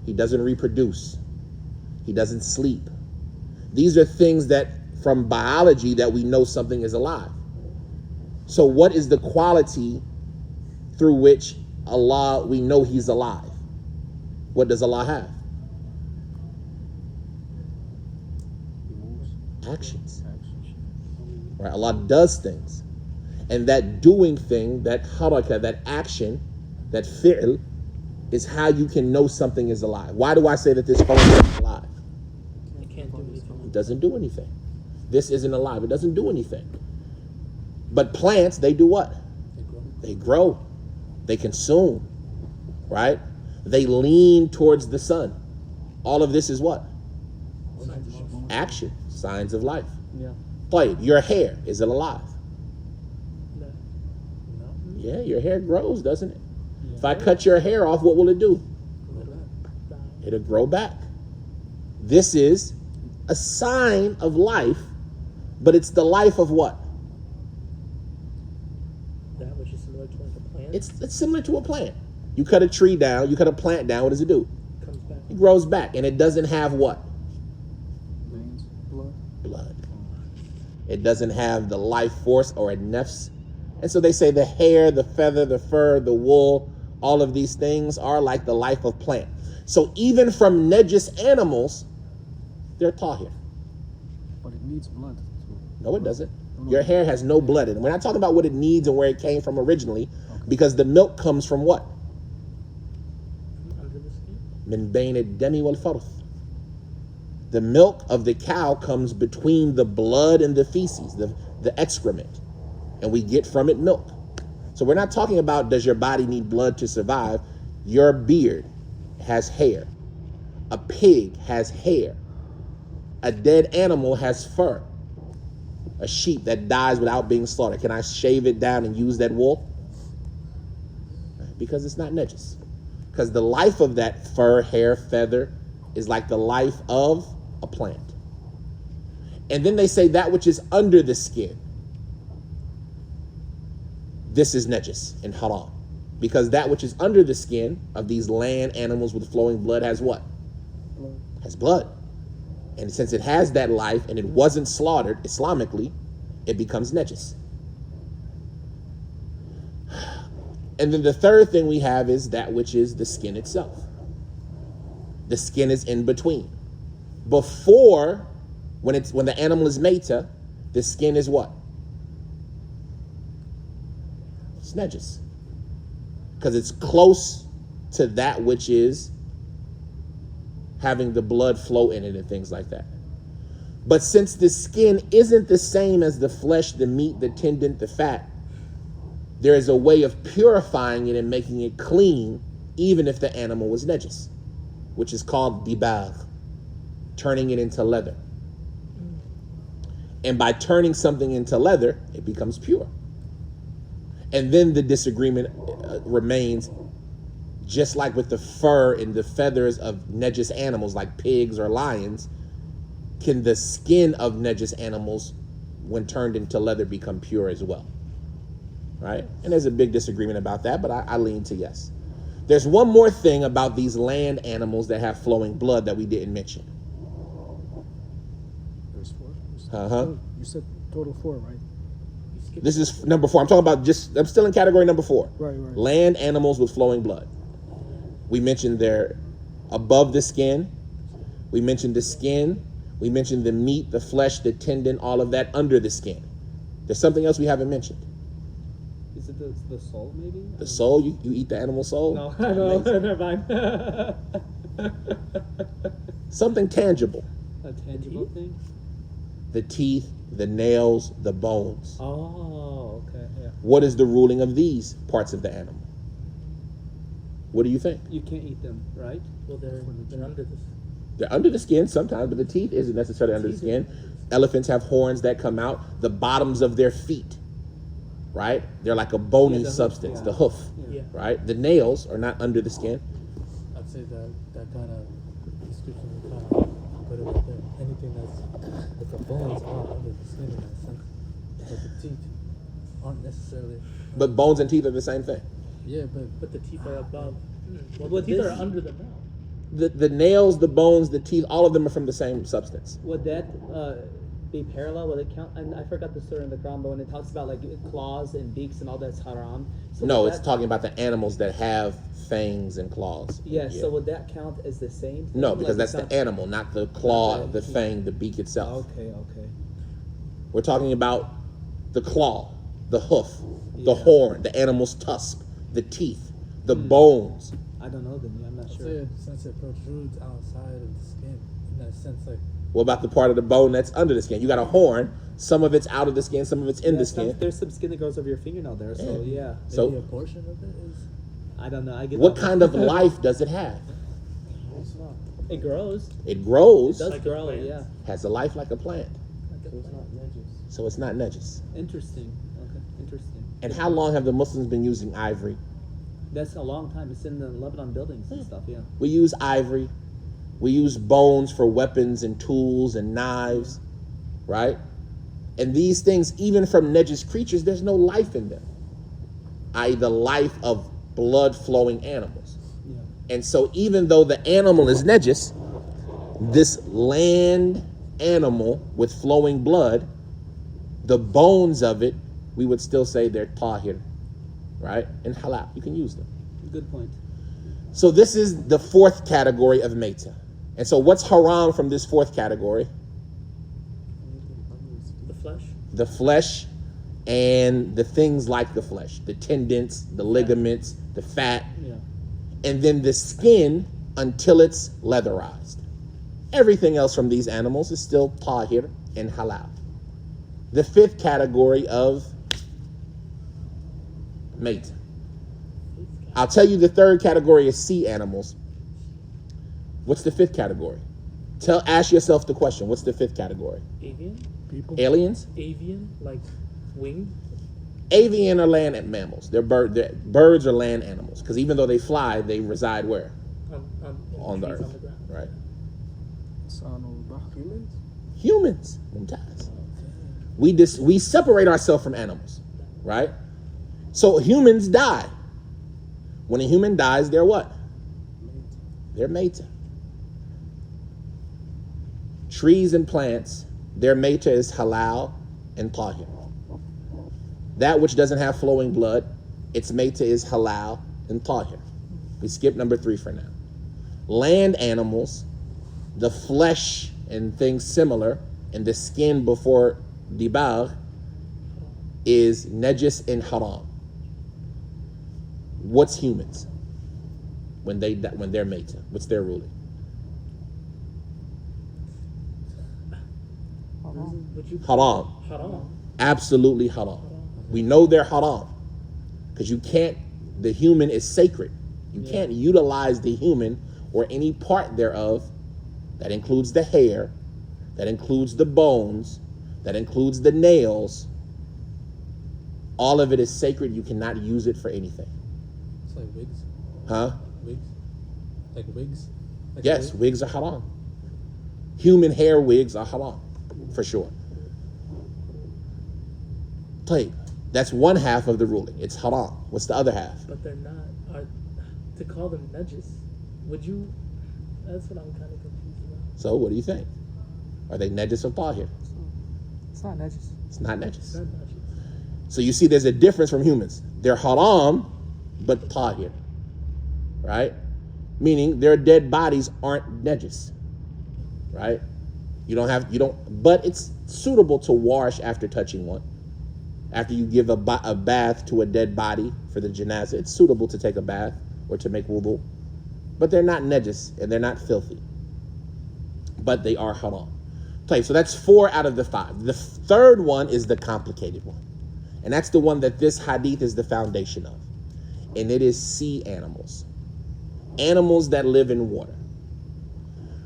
He doesn't reproduce. He doesn't sleep. These are things that from biology that we know something is alive. So what is the quality through which Allah, we know he's alive? What does Allah have? He moves. Actions. Actions. Right? Allah does things. And that doing thing, that haraka, that action, that fi'l, is how you can know something is alive. Why do I say that this phone is alive? It can't do anything. It doesn't do anything. This isn't alive. It doesn't do anything. But plants, they do what? They grow. They consume. Right? They lean towards the sun. All of this is what? Action. Signs of life. Yeah. Tayyib, your hair, is it alive? No. Yeah, your hair grows, doesn't it? If I cut your hair off, what will it do? It'll grow back. This is a sign of life, but it's the life of what? That which is similar to like a plant. It's similar to a plant. You cut a tree down, you cut a plant down, what does it do? Comes back. It grows back, and it doesn't have what? Veins. Blood. Blood. It doesn't have the life force or a nafs. And so they say the hair, the feather, the fur, the wool, all of these things are like the life of plant. So even from najis animals, they're tahir. But it needs blood. No, it doesn't. Your hair has no blood in it. We're not talking about what it needs and where it came from originally, because the milk comes from what? Under the skin. Min bayn ad-dami wal farth. The milk of the cow comes between the blood and the feces, the excrement, and we get from it milk. So we're not talking about does your body need blood to survive. Your beard has hair. A pig has hair. A dead animal has fur. A sheep that dies without being slaughtered, can I shave it down and use that wool? Because it's not najis. Because the life of that fur, hair, feather is like the life of a plant. And then they say that which is under the skin, this is najis and haram. Because that which is under the skin of these land animals with flowing blood has what? Blood. Has blood. And since it has that life and it wasn't slaughtered Islamically, it becomes najis. And then the third thing we have is that which is the skin itself. The skin is in between. Before, when the animal is meta, the skin is what? It's najis. Because it's close to that which is having the blood flow in it and things like that. But since the skin isn't the same as the flesh, the meat, the tendon, the fat, there is a way of purifying it and making it clean, even if the animal was najis, which is called dibagh, turning it into leather. And by turning something into leather, it becomes pure. And then the disagreement remains, just like with the fur and the feathers of najis animals like pigs or lions, can the skin of najis animals, when turned into leather, become pure as well? Right? And there's a big disagreement about that, but I lean to yes. There's one more thing about these land animals that have flowing blood that we didn't mention. There's 4. Uh-huh. You said total 4, right? This is number 4. I'm talking about I'm still in category number 4. Right. Land animals with flowing blood. We mentioned they're above the skin. We mentioned the skin. We mentioned the meat, the flesh, the tendon, all of that under the skin. There's something else we haven't mentioned. Is it the soul, maybe? The soul? You eat the animal soul? No, never mind. Something tangible. A tangible thing? The teeth, the nails, the bones. Oh, okay, yeah. What is the ruling of these parts of the animal? What do you think? You can't eat them, right? Well, they're under this. They're under the skin sometimes, but the teeth isn't necessarily under the skin. Elephants have horns that come out. The bottoms of their feet, right? They're like a bony substance, the hoof, right? The nails are not under the skin. I'd say that kind of description would kind of put it right there. Anything that's the bones are under the skin in that sense, but the teeth aren't necessarily. But bones and teeth are the same thing. Yeah, but the teeth are above. Well, Would the teeth this- are under the mouth. The nails, the bones, the teeth, all of them are from the same substance. Would that be parallel? Would it count? And I forgot the surah in the Quran, but when it talks about like claws and beaks and all that's haram. So No, would it's that- talking about the animals that have fangs and claws. Yeah, so would that count as the same thing? No, because Like that's it's the not- animal, not the claw, Okay. the fang, the beak itself. Okay. We're talking about the claw, the hoof, the Yeah. horn, the animal's tusk, the teeth, the bones. I don't know then. I'm not I'd sure. say since it protrudes outside of the skin, in that sense, like. What about the part of the bone that's under the skin? You got a horn, some of it's out of the skin, some of it's in Yeah, the skin. There's some skin that grows over your fingernail there, so yeah. So- Maybe a portion of it is. I don't know. I get What that. kind of life does it have? It grows. It grows, It does Like a grow. plant. Yeah. has a life like a plant. So it's not najis. So it's not najis. Interesting. Okay. Interesting. And how long have the Muslims been using ivory? That's a long time. It's in the Lebanon buildings Hmm. and stuff. Yeah. We use ivory. We use bones for weapons and tools and knives, right? And these things, even from najis creatures, there's no life in them, i.e. the life of blood-flowing animals. Yeah. And so even though the animal is najis, this land animal with flowing blood, the bones of it, we would still say they're tahir, right? And halal, you can use them. Good point. So this is the 4th category of Mayta. And so what's haram from this 4th category? The flesh. The flesh and the things like the flesh, the tendons, the ligaments, the fat, Yeah. and then the skin until it's leatherized. Everything else from these animals is still tahir and halal. The 5th category of Mayta. I'll tell you the 3rd category is sea animals. What's the 5th category? Ask yourself the question, what's the 5th category? Avian. People. Aliens? Avian, like winged. Avian are land mammals. Birds are land animals because even though they fly, they reside where? On the trees, earth, on the ground. right? Humans, Mumtaz. We separate ourselves from animals, right? So humans die. When a human dies, they're what? They're Mayta. Trees and plants, their Mayta is halal and tahir. That which doesn't have flowing blood, its Mayta is halal and tahir. We skip number 3 for now. Land animals, the flesh and things similar, and the skin before dibagh is najis and haram. What's humans when they're mating? What's their ruling? Haram. Haram. Absolutely haram. We know they're haram because the human is sacred. You can't utilize the human or any part thereof. That includes the hair, that includes the bones, that includes the nails. All of it is sacred. You cannot use it for anything. It's like wigs. Huh? Wigs. Like wigs. Like Yes, wigs are haram. Human hair wigs are haram, for sure. طيب, that's one half of the ruling. It's haram. What's the other half? But they're not. To call them najis, would you? That's what I'm kind of confused about. So what do you think? Are they najis or tahir? It's not najis. It's not It's najis. not najis. So you see there's a difference from humans. They're haram, but tahir. Right? Meaning their dead bodies aren't najis. Right? But it's suitable to wash after touching one. After you give a bath to a dead body for the janazah, it's suitable to take a bath or to make wudu. But they're not najis and they're not filthy. But they are haram. Okay, so that's 4 out of the 5. The third one is the complicated one. And that's the one that this hadith is the foundation of. And it is sea animals. Animals that live in water.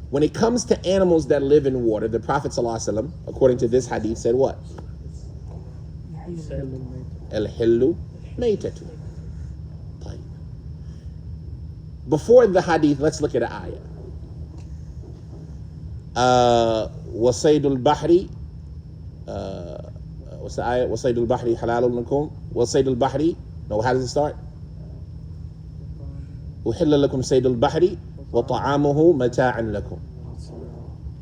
When it comes to animals that live in water, the Prophet ﷺ, according to this hadith, said what? He said, Al-hillu maytatu. Before the hadith, let's look at an ayah. وَصَيْدُ الْبَحْرِ what's the ayah? وَصَيْدُ الْبَحْرِ حَلَالٌ لَكُمْ وَصَيْدُ الْبَحْرِ. No, how does it start? أُحِلَّ لَكُمْ صَيْدُ الْبَحْرِ وَطَعَامُهُ مَتَاعًا لَكُمْ.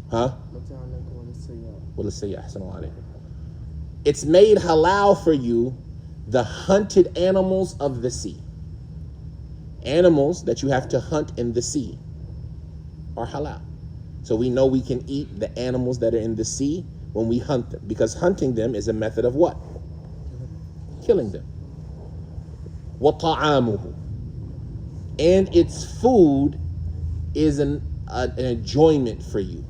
Huh? It's made halal for you the hunted animals of the sea. Animals that you have to hunt in the sea are halal. So we know we can eat the animals that are in the sea when we hunt them, because hunting them is a method of what? Killing them. وَطَعَامُهُ. And its food is an enjoyment for you.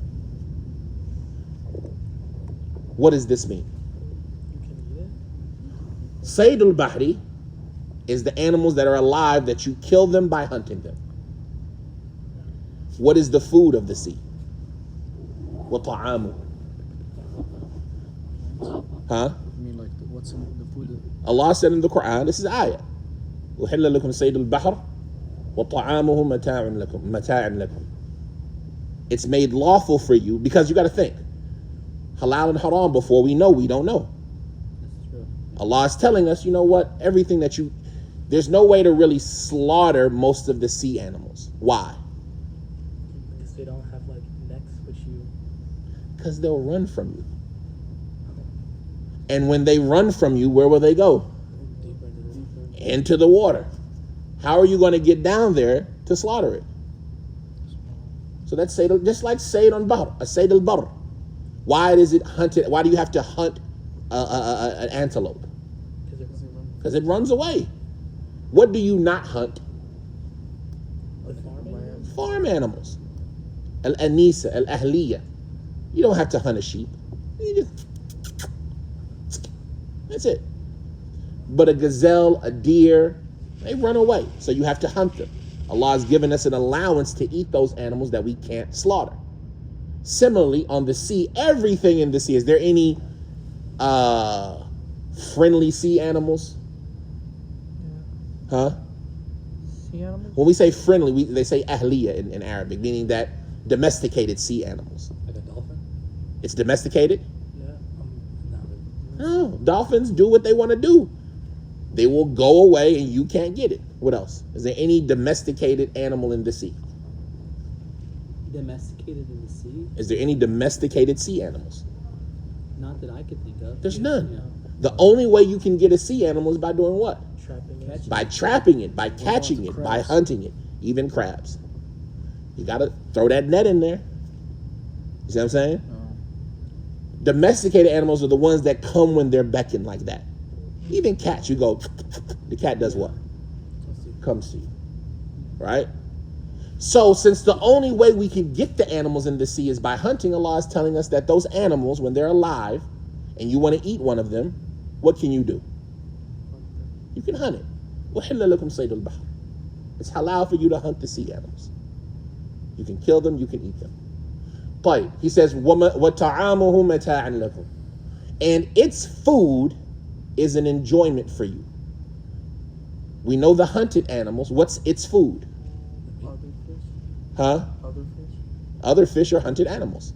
What does this mean? you can eat it? Sayd al-Bahri is the animals that are alive that you kill them by hunting them. What is the food of the sea? وَطَعَامُهُ. Huh? I mean, like, what's in the food? Allah said in the Quran, this is ayah. وَحِلَّ لَكُمْ صَيْدُ الْبَحْرِ وَطَعَامُهُ مَتَاعًا لَكُمْ. It's made lawful for you, because you got to think. Halal and haram, before we don't know. That's true. Allah is telling us, you know what? Everything that there's no way to really slaughter most of the sea animals. Why? Because they don't have like necks, which you. Because they'll run from you. And when they run from you, where will they go? Deeper. Into the water. How are you going to get down there to slaughter it? So that's Sayd, just like Sayd al-Bahr, a Sayd al-Barr. Why is it hunted? Why do you have to hunt an antelope? Because it runs away. What do you not hunt? The farming. Farm animals. Al-Anisa, Al-Ahliya. You don't have to hunt a sheep. That's it. But a gazelle, a deer, they run away. So you have to hunt them. Allah has given us an allowance to eat those animals that we can't slaughter. Similarly, on the sea, everything in the sea. Is there any friendly sea animals? Huh? Sea animals? When we say friendly, they say ahliya in Arabic, meaning that domesticated sea animals. Like a dolphin? It's domesticated? Yeah. Not really. No, dolphins do what they want to do. They will go away and you can't get it. What else? Is there any domesticated animal in the sea? Domesticated in the sea? Is there any domesticated sea animals? Not that I could think of. There's none. Yeah. The only way you can get a sea animal is by doing what? Trapping it. Catching. By trapping it, by catching it, by crabs? hunting it, even crabs. You got to throw that net in there. You see what I'm saying? Domesticated animals are the ones that come when they're beckoned like that. Even cats, you go, the cat does what? comes to you, right? So since the only way we can get the animals in the sea is by hunting, Allah is telling us that those animals, when they're alive and you want to eat one of them, what can you do? You can hunt it. وَحِلَّ لَكُمْ صَيْدُ الْبَحْرِ. It's halal for you to hunt the sea animals. You can kill them, you can eat them. طيب, he says, وَطَعَامُهُ مَتَاعًا لَكُمْ. And its food is an enjoyment for you. We know the hunted animals. What's its food? Other fish? Huh? Other fish? Other fish are hunted animals.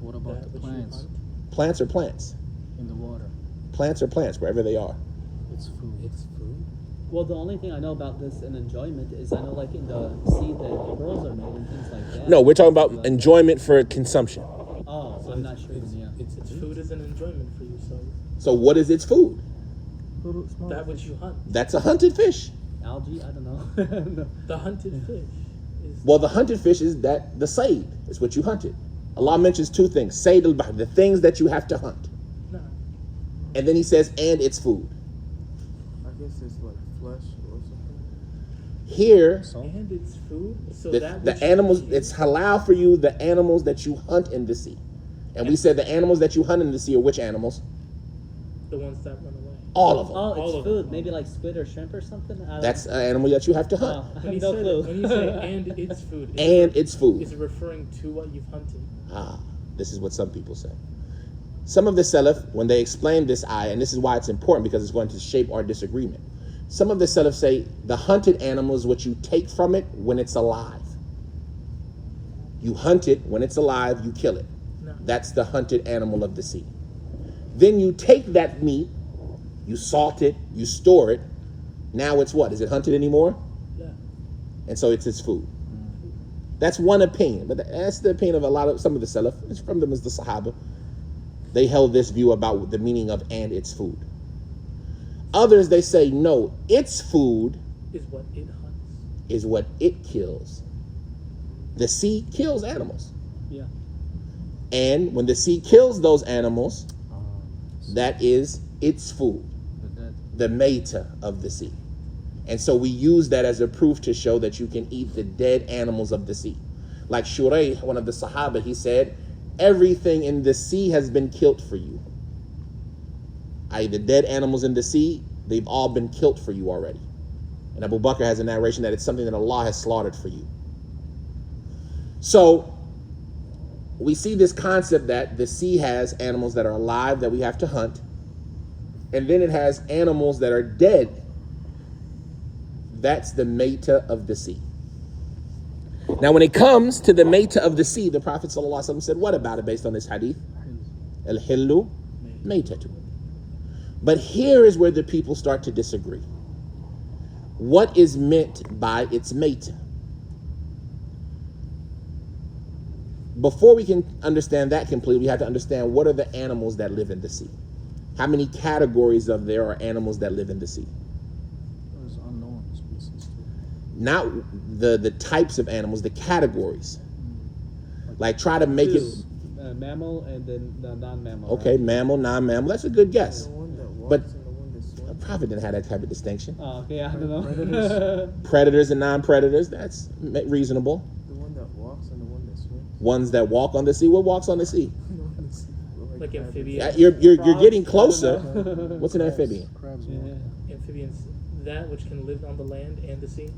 What about That the which you plants hunt. Plants are plants. in the water? Plants are plants, wherever they are. It's food. It's food. Well, the only thing I know about this and enjoyment is I know, like in the sea, that pearls are made and things like that. No, we're talking about Like- enjoyment for consumption. Oh, So I'm not sure. It's, Yeah. it's Food is an enjoyment for you, so So what is its food? Little small that which fish. you hunt. That's a hunted fish. Algae? I don't know. No. The hunted fish is Well, the hunted fish is that the sayd. It's what you hunted. Allah mentions two things. Sayd al-bahr, the things that you have to hunt. no. And then he says, and its food. I guess it's like flesh or something. Here, And it's food. So the that which you animals, eat- it's halal for you, the animals that you hunt in the sea. And we said the animals that you hunt in the sea are which animals? the ones that run away. All of them. Oh, All it's of food. them. Maybe like squid or shrimp or something. I don't That's an animal that you have to know. hunt. I When have you, no said, clue. when you say and it's food, And its food. is it referring to what you've hunted? Ah, this is what some people say. Some of the Salaf, when they explain this ayah, and this is why it's important because it's going to shape our disagreement. Some of the Salaf say the hunted animal is what you take from it when it's alive. You hunt it when it's alive, you kill it. No. That's the hunted animal of the sea. Then you take that meat, you salt it, you store it. Now it's what? Is it hunted anymore? Yeah. And so it's its food. That's one opinion, but that's the opinion of some of the Salaf. It's from them as the Sahaba. They held this view about the meaning of and its food. Others, they say, no, its food Is what it hunts. is what it kills. The sea kills animals. Yeah. And when the sea kills those animals, that is its food, the meta of the sea. And so we use that as a proof to show that you can eat the dead animals of the sea. Like Shurayh, one of the Sahaba, he said, everything in the sea has been killed for you. I.e., the dead animals in the sea, they've all been killed for you already. And Abu Bakr has a narration that it's something that Allah has slaughtered for you. So we see this concept that the sea has animals that are alive that we have to hunt, and then it has animals that are dead. That's the meta of the sea. Now, when it comes to the meta of the sea, the Prophet ﷺ said, what about it based on this hadith? Al-hillu maytatu. But here is where the people start to disagree. What is meant by its meta? Before we can understand that completely, we have to understand what are the animals that live in the sea. How many categories of there are animals that live in the sea? There's unknown species too. Not the types of animals, the categories. Like try to make it, Mammal and then the non-mammal. okay, right? mammal, non-mammal, that's a good guess. The one that walks But and the one that the swims. Prophet didn't have that type of distinction. Oh, okay, I don't know. Predators. Predators and non-predators, that's reasonable. The one that walks and the one that swims. Ones that walk on the sea, what walks on the sea? The one that swims. Like crab. amphibians. You're Frogs? getting I don't closer. know. What's an amphibian? Crabs. Yeah. Amphibians, that which can live on the land and the sea.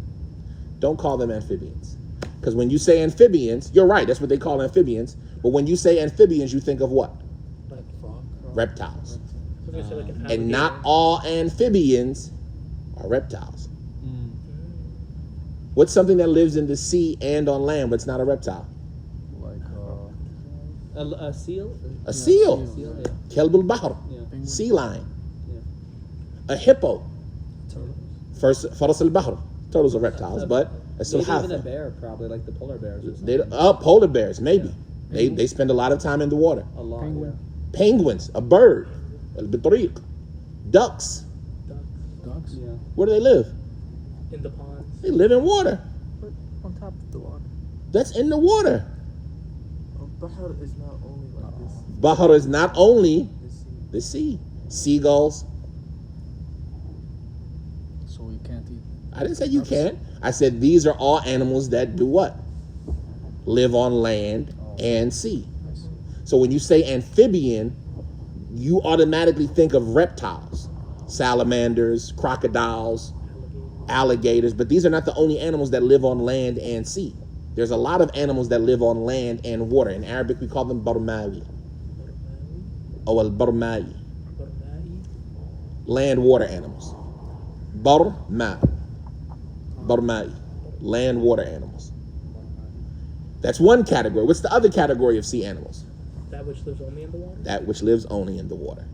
Don't call them amphibians. Because when you say amphibians, you're right, that's what they call amphibians. But when you say amphibians, you think of what? Like Frog. Reptiles. I was gonna say like an And alligator. not all amphibians are reptiles. Mm. What's something that lives in the sea and on land but it's not a reptile? Like A seal? A seal. Seal, yeah. Kelbul Bahr. Yeah. Sea lion. Yeah. A hippo. Faras al Bahr. Turtles are reptiles, but a Maybe even a sulhafa. bear, probably, like the polar bears or They, something. polar bears, maybe. They spend a lot of time in the water. A lot, penguin. Penguins, a bird. Al-Bitriq. Ducks. Ducks dogs. yeah. Where do they live? in the ponds. They live in water. But on top of the water. That's in the water. Bahr is not only like this. Bahr is not only This sea. the sea. Seagulls. So we can't eat. I didn't say you can't. I said these are all animals that do what? Live on land and sea. So when you say amphibian, you automatically think of reptiles, salamanders, crocodiles, alligators, but these are not the only animals that live on land and sea. There's a lot of animals that live on land and water. In Arabic, we call them barmawi. Or al-barma'i. Land water animals. Barma'i. Land water animals. That's one category. What's the other category of sea animals? That which lives only in the water? That which lives only in the water.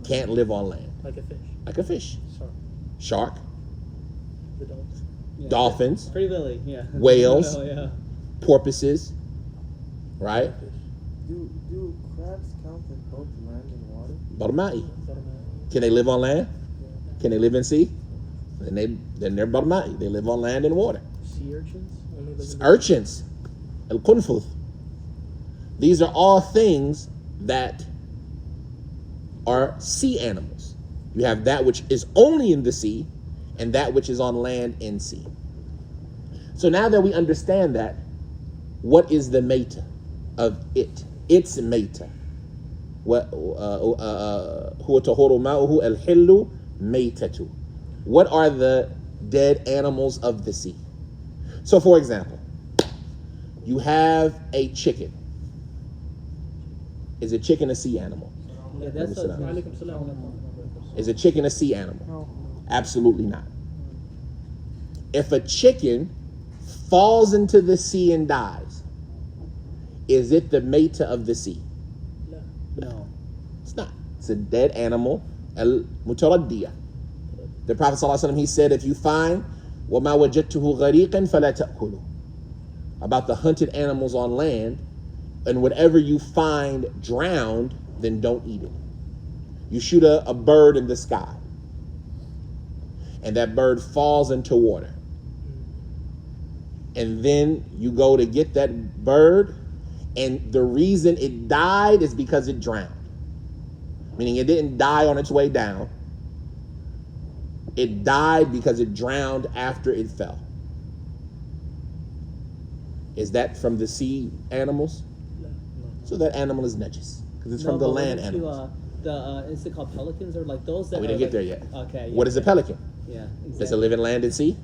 Can't live on land. Like a fish. Like a fish. Shark. Shark. The dolphins. Yeah. Dolphins. Free Willy, yeah. Whales. Oh, yeah. Porpoises. Right? Do crabs count in both land and water? Barma'i. Can they live on land? Can they live in sea? Then they're barma'i. They live on land and water. Sea urchins? Only live in the Urchins. Al-Qunfuth. These are all things that are sea animals. You have that which is only in the sea and that which is on land and sea. So now that we understand that, what is the meta of it? Its meta. What are the dead animals of the sea? So for example, you have a chicken. Is a chicken a sea animal? Yeah, that's what Alaikum salam. Is a chicken a sea animal? No. Absolutely not. If a chicken falls into the sea and dies, is it the meta of the sea? No. It's not. It's a dead animal. Al-Mutaraddiya. The Prophet ﷺ, he said, if you find وَمَا وَجَدْتُهُ غَرِيقًا فَلَا تَأْكُلُوا, about the hunted animals on land, and whatever you find drowned, then don't eat it. You shoot a bird in the sky, and that bird falls into water. And then you go to get that bird, and the reason it died is because it drowned. Meaning it didn't die on its way down. It died because it drowned after it fell. Is that from the sea animals? So that animal is najis because it's from the land animals. Is it called pelicans or like those that We are didn't get like, there yet. Okay. What is a pelican? Yeah, exactly. Does it live in land and sea?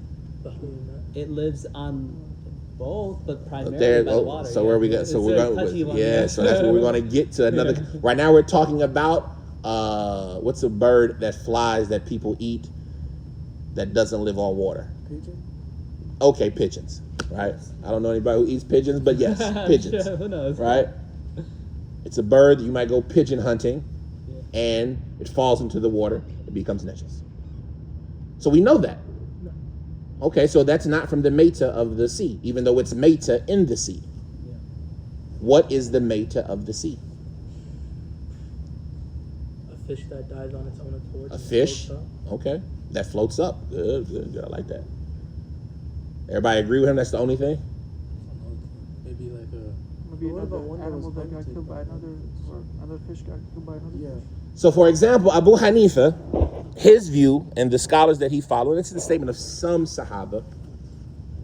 It lives on both, but primarily There, by the water. so yeah. where we go? It's So a we're touchy going. one, Yeah, so that's where we're going to get to another. Right now, we're talking about what's a bird that flies that people eat that doesn't live on water? Pigeon? Okay, pigeons. Right. I don't know anybody who eats pigeons, but yes, pigeons. Sure, who knows? Right. It's a bird. You might go pigeon hunting, and it falls into the water. It becomes najis. So we know that. Okay, so that's not from the meta of the sea, even though it's meta in the sea. Yeah. What is the meta of the sea? A fish that dies on its own accord. A and fish? floats up. Okay, that floats up. Good, good, good. I like that. Everybody agree with him? That's the only thing? Maybe like a. Maybe What about another one that animal was that got hunted killed by by another, or another fish got killed by another Yeah. fish. So, for example, Abu Hanifa, his view, and the scholars that he followed, and this is the statement of some Sahaba,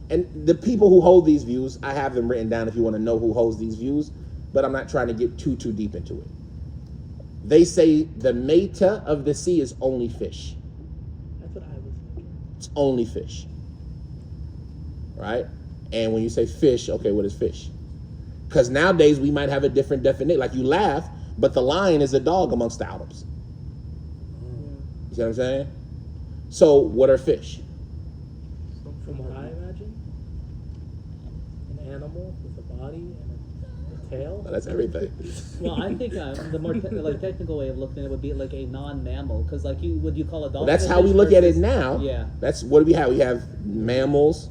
and the people who hold these views, I have them written down if you want to know who holds these views, but I'm not trying to get too deep into it. They say the meta of the sea is only fish. That's what I was thinking. It's only fish. Right? And when you say fish, okay, what is fish? Because nowadays we might have a different definition. Like you laugh, but the lion is a dog amongst the Arabs. You see what I'm saying? So what are fish? From what I imagine, an animal with a body and a tail. Well, that's everything. Well, I think the more technical way of looking at it would be like a non-mammal, because like would you call a dolphin? Well, that's a how we fish look at it versus- now. Yeah. That's what do we have? We have mammals,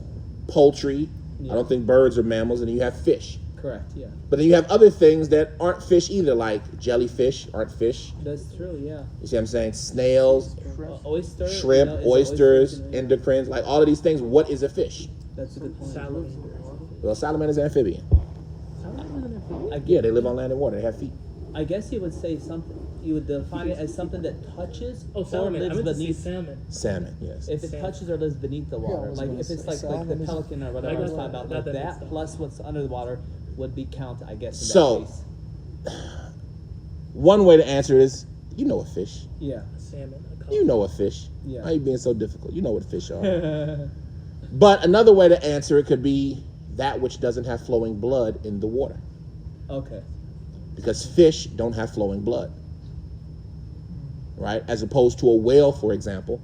poultry. Yeah. I don't think birds are mammals, and then you have fish. Correct. Yeah. But then you have other things that aren't fish either, like jellyfish aren't fish. That's true. Yeah. You see what I'm saying? Snails, Oyster. shrimp, is oysters, oyster, yeah. endocrines, like all of these things. What is a fish? That's a good point. Salamanders. Well, salamander is amphibian. Salamanders are amphibians? I, Yeah, they live on land and water. They have feet. I guess he would say something. you would define it as something that touches Oh, or salmon. I lives meant to say beneath. salmon. Salmon, yes. If it Salmon. touches or lives beneath the water, I was like gonna if it's say like the salmon is- pelican or whatever I I was got talking that. about, I got like that that mixed up. plus what's under the water would be count, I guess. In So- that case. One way to answer it is, you know a fish. Yeah. Salmon. You know a fish. Yeah. Why are you being so difficult? You know what fish are. But another way to answer it could be that which doesn't have flowing blood in the water. Okay. Because fish don't have flowing blood. Right? As opposed to a whale, for example.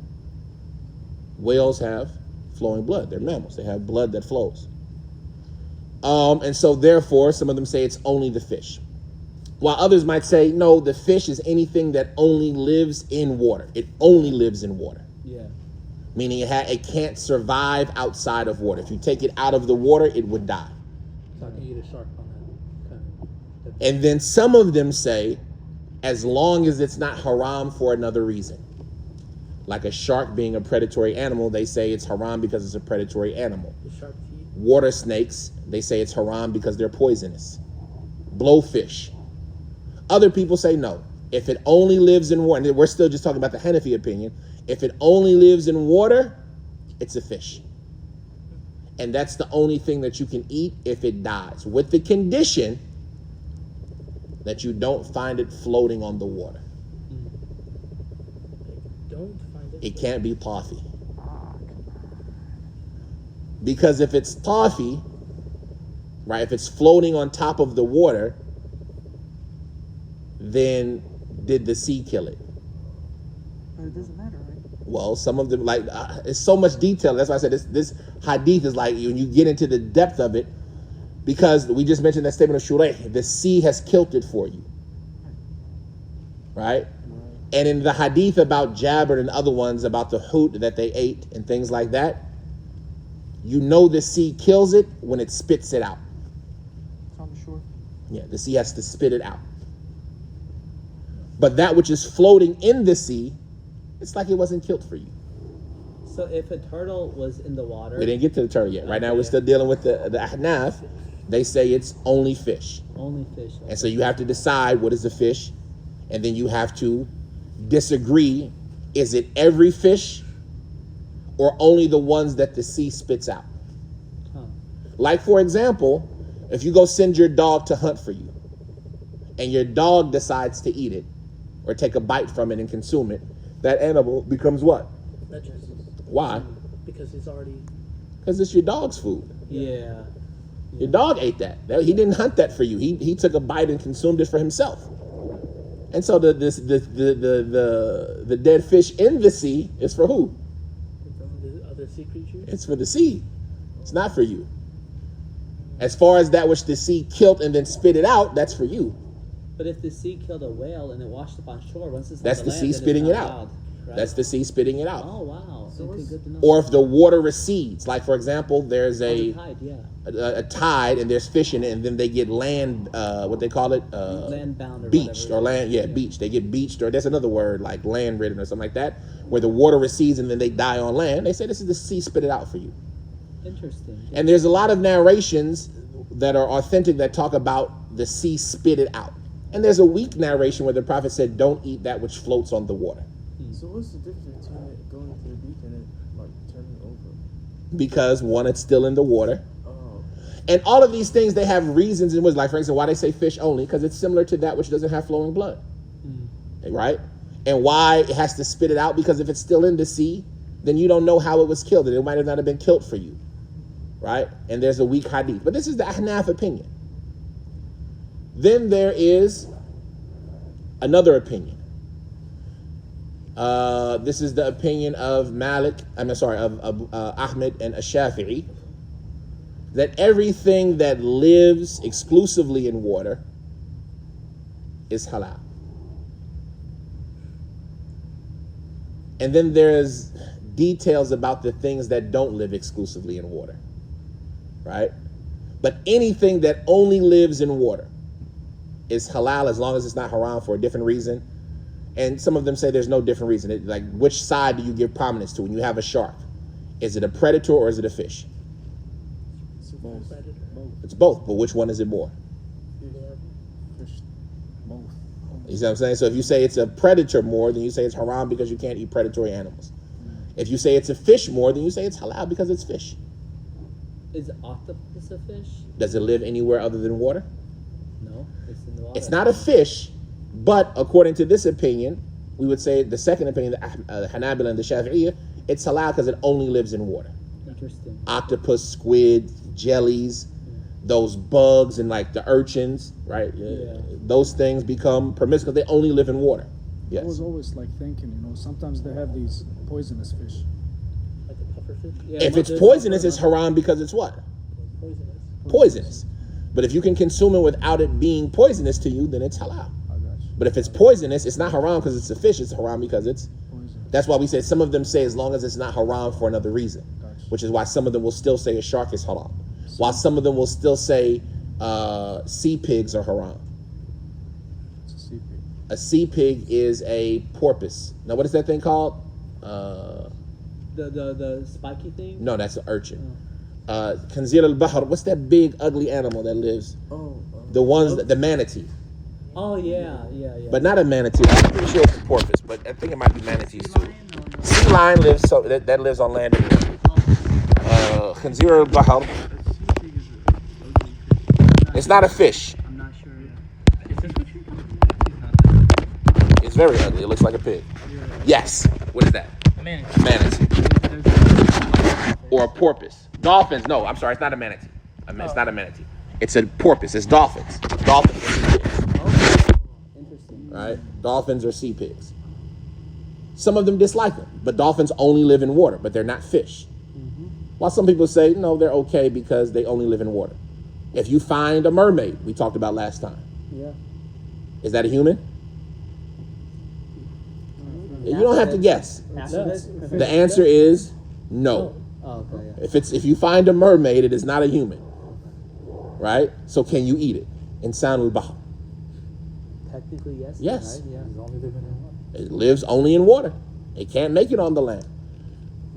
Whales have flowing blood. They're mammals. They have blood that flows. And so therefore, some of them say it's only the fish. While others might say, no, the fish is anything that only lives in water. It only lives in water. Yeah. Meaning it can't survive outside of water. If you take it out of the water, it would die. So I can eat a shark on that kind of. And then some of them say, as long as it's not haram for another reason. Like a shark being a predatory animal, they say it's haram because it's a predatory animal. The shark teeth. Water snakes, they say it's haram because they're poisonous. Blowfish. Other people say no. If it only lives in water, and we're still just talking about the Hanafi opinion, if it only lives in water, it's a fish. And that's the only thing that you can eat if it dies, with the condition that you don't find it floating on the water. Don't find it. It can't be toffee. Because if it's toffee, right, if it's floating on top of the water, then did the sea kill it? But it doesn't matter, right? Well, some of them, like, it's so much detail. That's why I said this hadith is like, when you get into the depth of it, because we just mentioned that statement of Shurayh, the sea has killed it for you. Right? And in the hadith about Jabir and other ones about the hoot that they ate and things like that, you know the sea kills it when it spits it out. It's on the shore. Yeah, the sea has to spit it out. But that which is floating in the sea, it's like it wasn't killed for you. So if a turtle was in the water, We didn't get to the turtle yet. Right now we're Okay. still dealing with the Ahnaf. They say it's only fish. only fish. And so you have to decide what is a fish, and then you have to disagree. Is it every fish or only the ones that the sea spits out? Huh. Like, for example, if you go send your dog to hunt for you, and your dog decides to eat it or take a bite from it and consume it, that animal becomes what? Vegetables. Why? Because it's already. Because it's your dog's food. Yeah. Your dog ate that. He didn't hunt that for you. He took a bite and consumed it for himself. And so the dead fish in the sea is for who? The other sea creatures. It's for the sea. It's not for you. As far as that which the sea killed and then spit it out, that's for you. But if the sea killed a whale and it washed up on shore, once it's on That's the the land, sea then it's spitting not it out. allowed, right? That's the sea spitting it out. Oh wow. So Okay, what's- good to know. Or if the water recedes, like, for example, there's The a tide, yeah. a tide and there's fish in it, and then they get land, what they call it, Land-bound or beached, whatever. or land, yeah, beached. They get beached, or there's another word like land ridden or something like that, where the water recedes and then they die on land. They say this is the sea spit it out for you. Interesting. And there's a lot of narrations that are authentic that talk about the sea spit it out. And there's a weak narration where the prophet said, don't eat that which floats on the water. So what's the difference between it going to the beach and it like turning over? Because one, it's still in the water. Oh, And all of these things, they have reasons in which, like, for instance, why they say fish only, because it's similar to that which doesn't have flowing blood. Right? And why it has to spit it out, because if it's still in the sea, then you don't know how it was killed, and it might have not have been killed for you. Right? And there's a weak hadith. But this is the Ahnaf opinion. Then there is another opinion. This is the opinion of Ahmed and Ash-Shafi'i, that everything that lives exclusively in water is halal. And then there's details about the things that don't live exclusively in water, right? But anything that only lives in water is halal as long as it's not haram for a different reason. And some of them say there's no different reason. Like, which side do you give prominence to when you have a shark? Is it a predator or is it a fish? it's both. Predator. It's both, but which one is it more? Fish. Both. You see what I'm saying? So if you say it's a predator more, then you say it's haram because you can't eat predatory animals. If you say it's a fish more, then you say it's halal because it's fish. Is octopus a fish? Does it live anywhere other than water? No, it's in the water. It's not a fish, but according to this opinion, we would say the second opinion, the Hanabila and the Shafi'iyya, it's halal because it only lives in water. Interesting. Octopus, squid, jellies, those bugs and like the urchins, right? Yeah. Those things become permissible because they only live in water. I was Yes. always like thinking, sometimes they have these poisonous fish. Like a pufferfish? Yeah, If it's there's poisonous, also- it's haram because it's what? Poisonous. Poisonous. But if you can consume it without it being poisonous to you, then it's halal. I got you. But if it's poisonous, it's not haram because it's a fish, it's haram because it's... Poison. That's why we say some of them say as long as it's not haram for another reason. Gotcha. Which is why some of them will still say a shark is haram. While some of them will still say sea pigs are haram. It's a sea pig. A sea pig is a porpoise. Now, what is that thing called? The spiky thing. No, that's an urchin. Khanzir al-Bahr. What's that big, ugly animal that lives? The ones, the manatee. Oh yeah. But not a manatee. I'm pretty sure it's a porpoise, but I think it might be manatees too. Sea lion lives that lives on land. Khanzir al-Bahr. It's not a fish. I'm not sure. Is this what you're talking about? It's not that. It's very ugly. It looks like a pig. Yes. What is that? Manatee. Manatee. Or a porpoise. Dolphins. No, I'm sorry. It's not a manatee. It's not a manatee. It's a porpoise. It's dolphins. Dolphins are sea pigs. Interesting. Right? Dolphins are sea pigs. Some of them dislike them, but dolphins only live in water, but they're not fish. While some people say, no, they're okay because they only live in water. If you find a mermaid, we talked about last time, Yeah. is that a human? You don't have to guess. The answer is no. Oh, okay. Yeah. If you find a mermaid, it is not a human. Right? So can you eat it? Insan al-Bahr. Technically, yes. Yes. Right? Yeah. It's only living in water. It lives only in water. It can't make it on the land.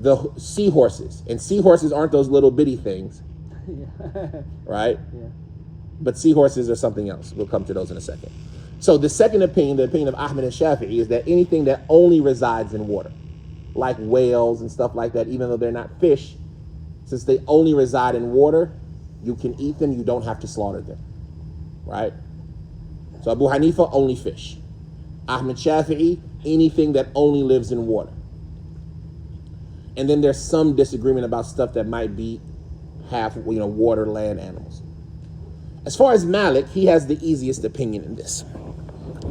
The seahorses. And seahorses aren't those little bitty things. Right? Yeah. But seahorses are something else. We'll come to those in a second. So the second opinion, the opinion of Ahmed and Shafi'i, is that anything that only resides in water, like whales and stuff like that, even though they're not fish, since they only reside in water, you can eat them, you don't have to slaughter them. Right? So Abu Hanifa, only fish. Ahmed Shafi'i, anything that only lives in water. And then there's some disagreement about stuff that might be half, water, land animals. As far as Malik, he has the easiest opinion in this.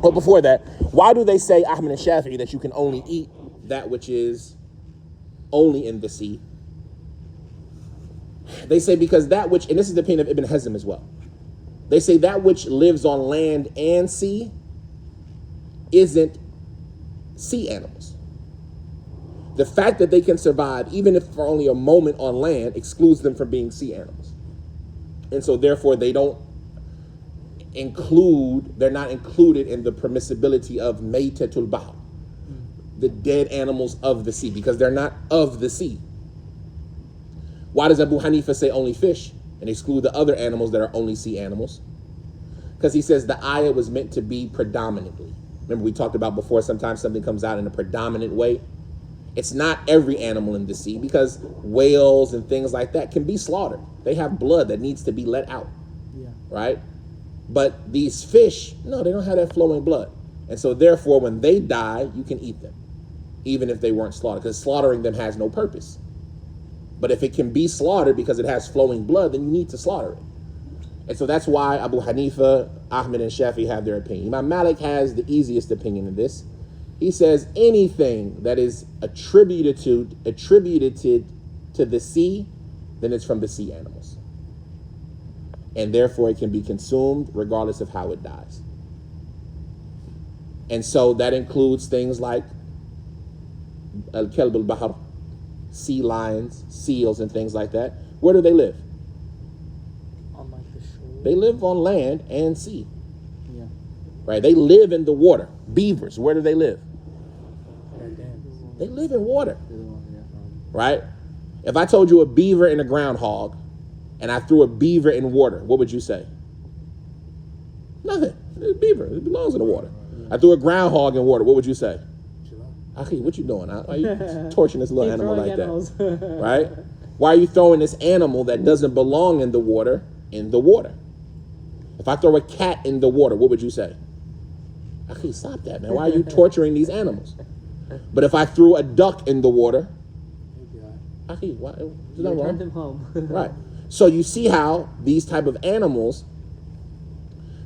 But before that, why do they say, Ahmed and Shafi'i, that you can only eat that which is only in the sea? They say because that which, and this is the opinion of Ibn Hazm as well, they say that which lives on land and sea isn't sea animals. The fact that they can survive, even if for only a moment on land, excludes them from being sea animals. And so therefore they're not included in the permissibility of maytatul bahr, the dead animals of the sea, because they're not of the sea. Why does Abu Hanifa say only fish and exclude the other animals that are only sea animals? Because he says the ayah was meant to be predominantly. Remember we talked about before, sometimes something comes out in a predominant way. It's not every animal in the sea, because whales and things like that can be slaughtered. They have blood that needs to be let out. Yeah. Right? But these fish, no, they don't have that flowing blood. And so therefore, when they die, you can eat them, even if they weren't slaughtered, because slaughtering them has no purpose. But if it can be slaughtered because it has flowing blood, then you need to slaughter it. And so that's why Abu Hanifa, Ahmed, and Shafi have their opinion. Imam Malik has the easiest opinion in this. He says anything that is attributed to the sea, then it's from the sea animals. And therefore it can be consumed regardless of how it dies. And so that includes things like al-Kalb al-Bahr, sea lions, seals, and things like that. Where do they live? On like the shore. They live on land and sea. Yeah. Right? They live in the water. Beavers, where do they live? Goddamn. They live in water. Yeah. Right? If I told you a beaver and a groundhog, and I threw a beaver in water, what would you say? Nothing. It's a beaver. It belongs in the water. I threw a groundhog in water. What would you say? Chill out. Akhi, what you doing? Why are you torching this little Keep animal throwing like animals. that? Right? Why are you throwing this animal that doesn't belong in the water in the water? If I throw a cat in the water, what would you say? Akhi, stop that, man. Why are you torturing these animals? But if I threw a duck in the water, Maybe Akhi, why? Is You that returned wrong? him home. Right. So you see how these type of animals,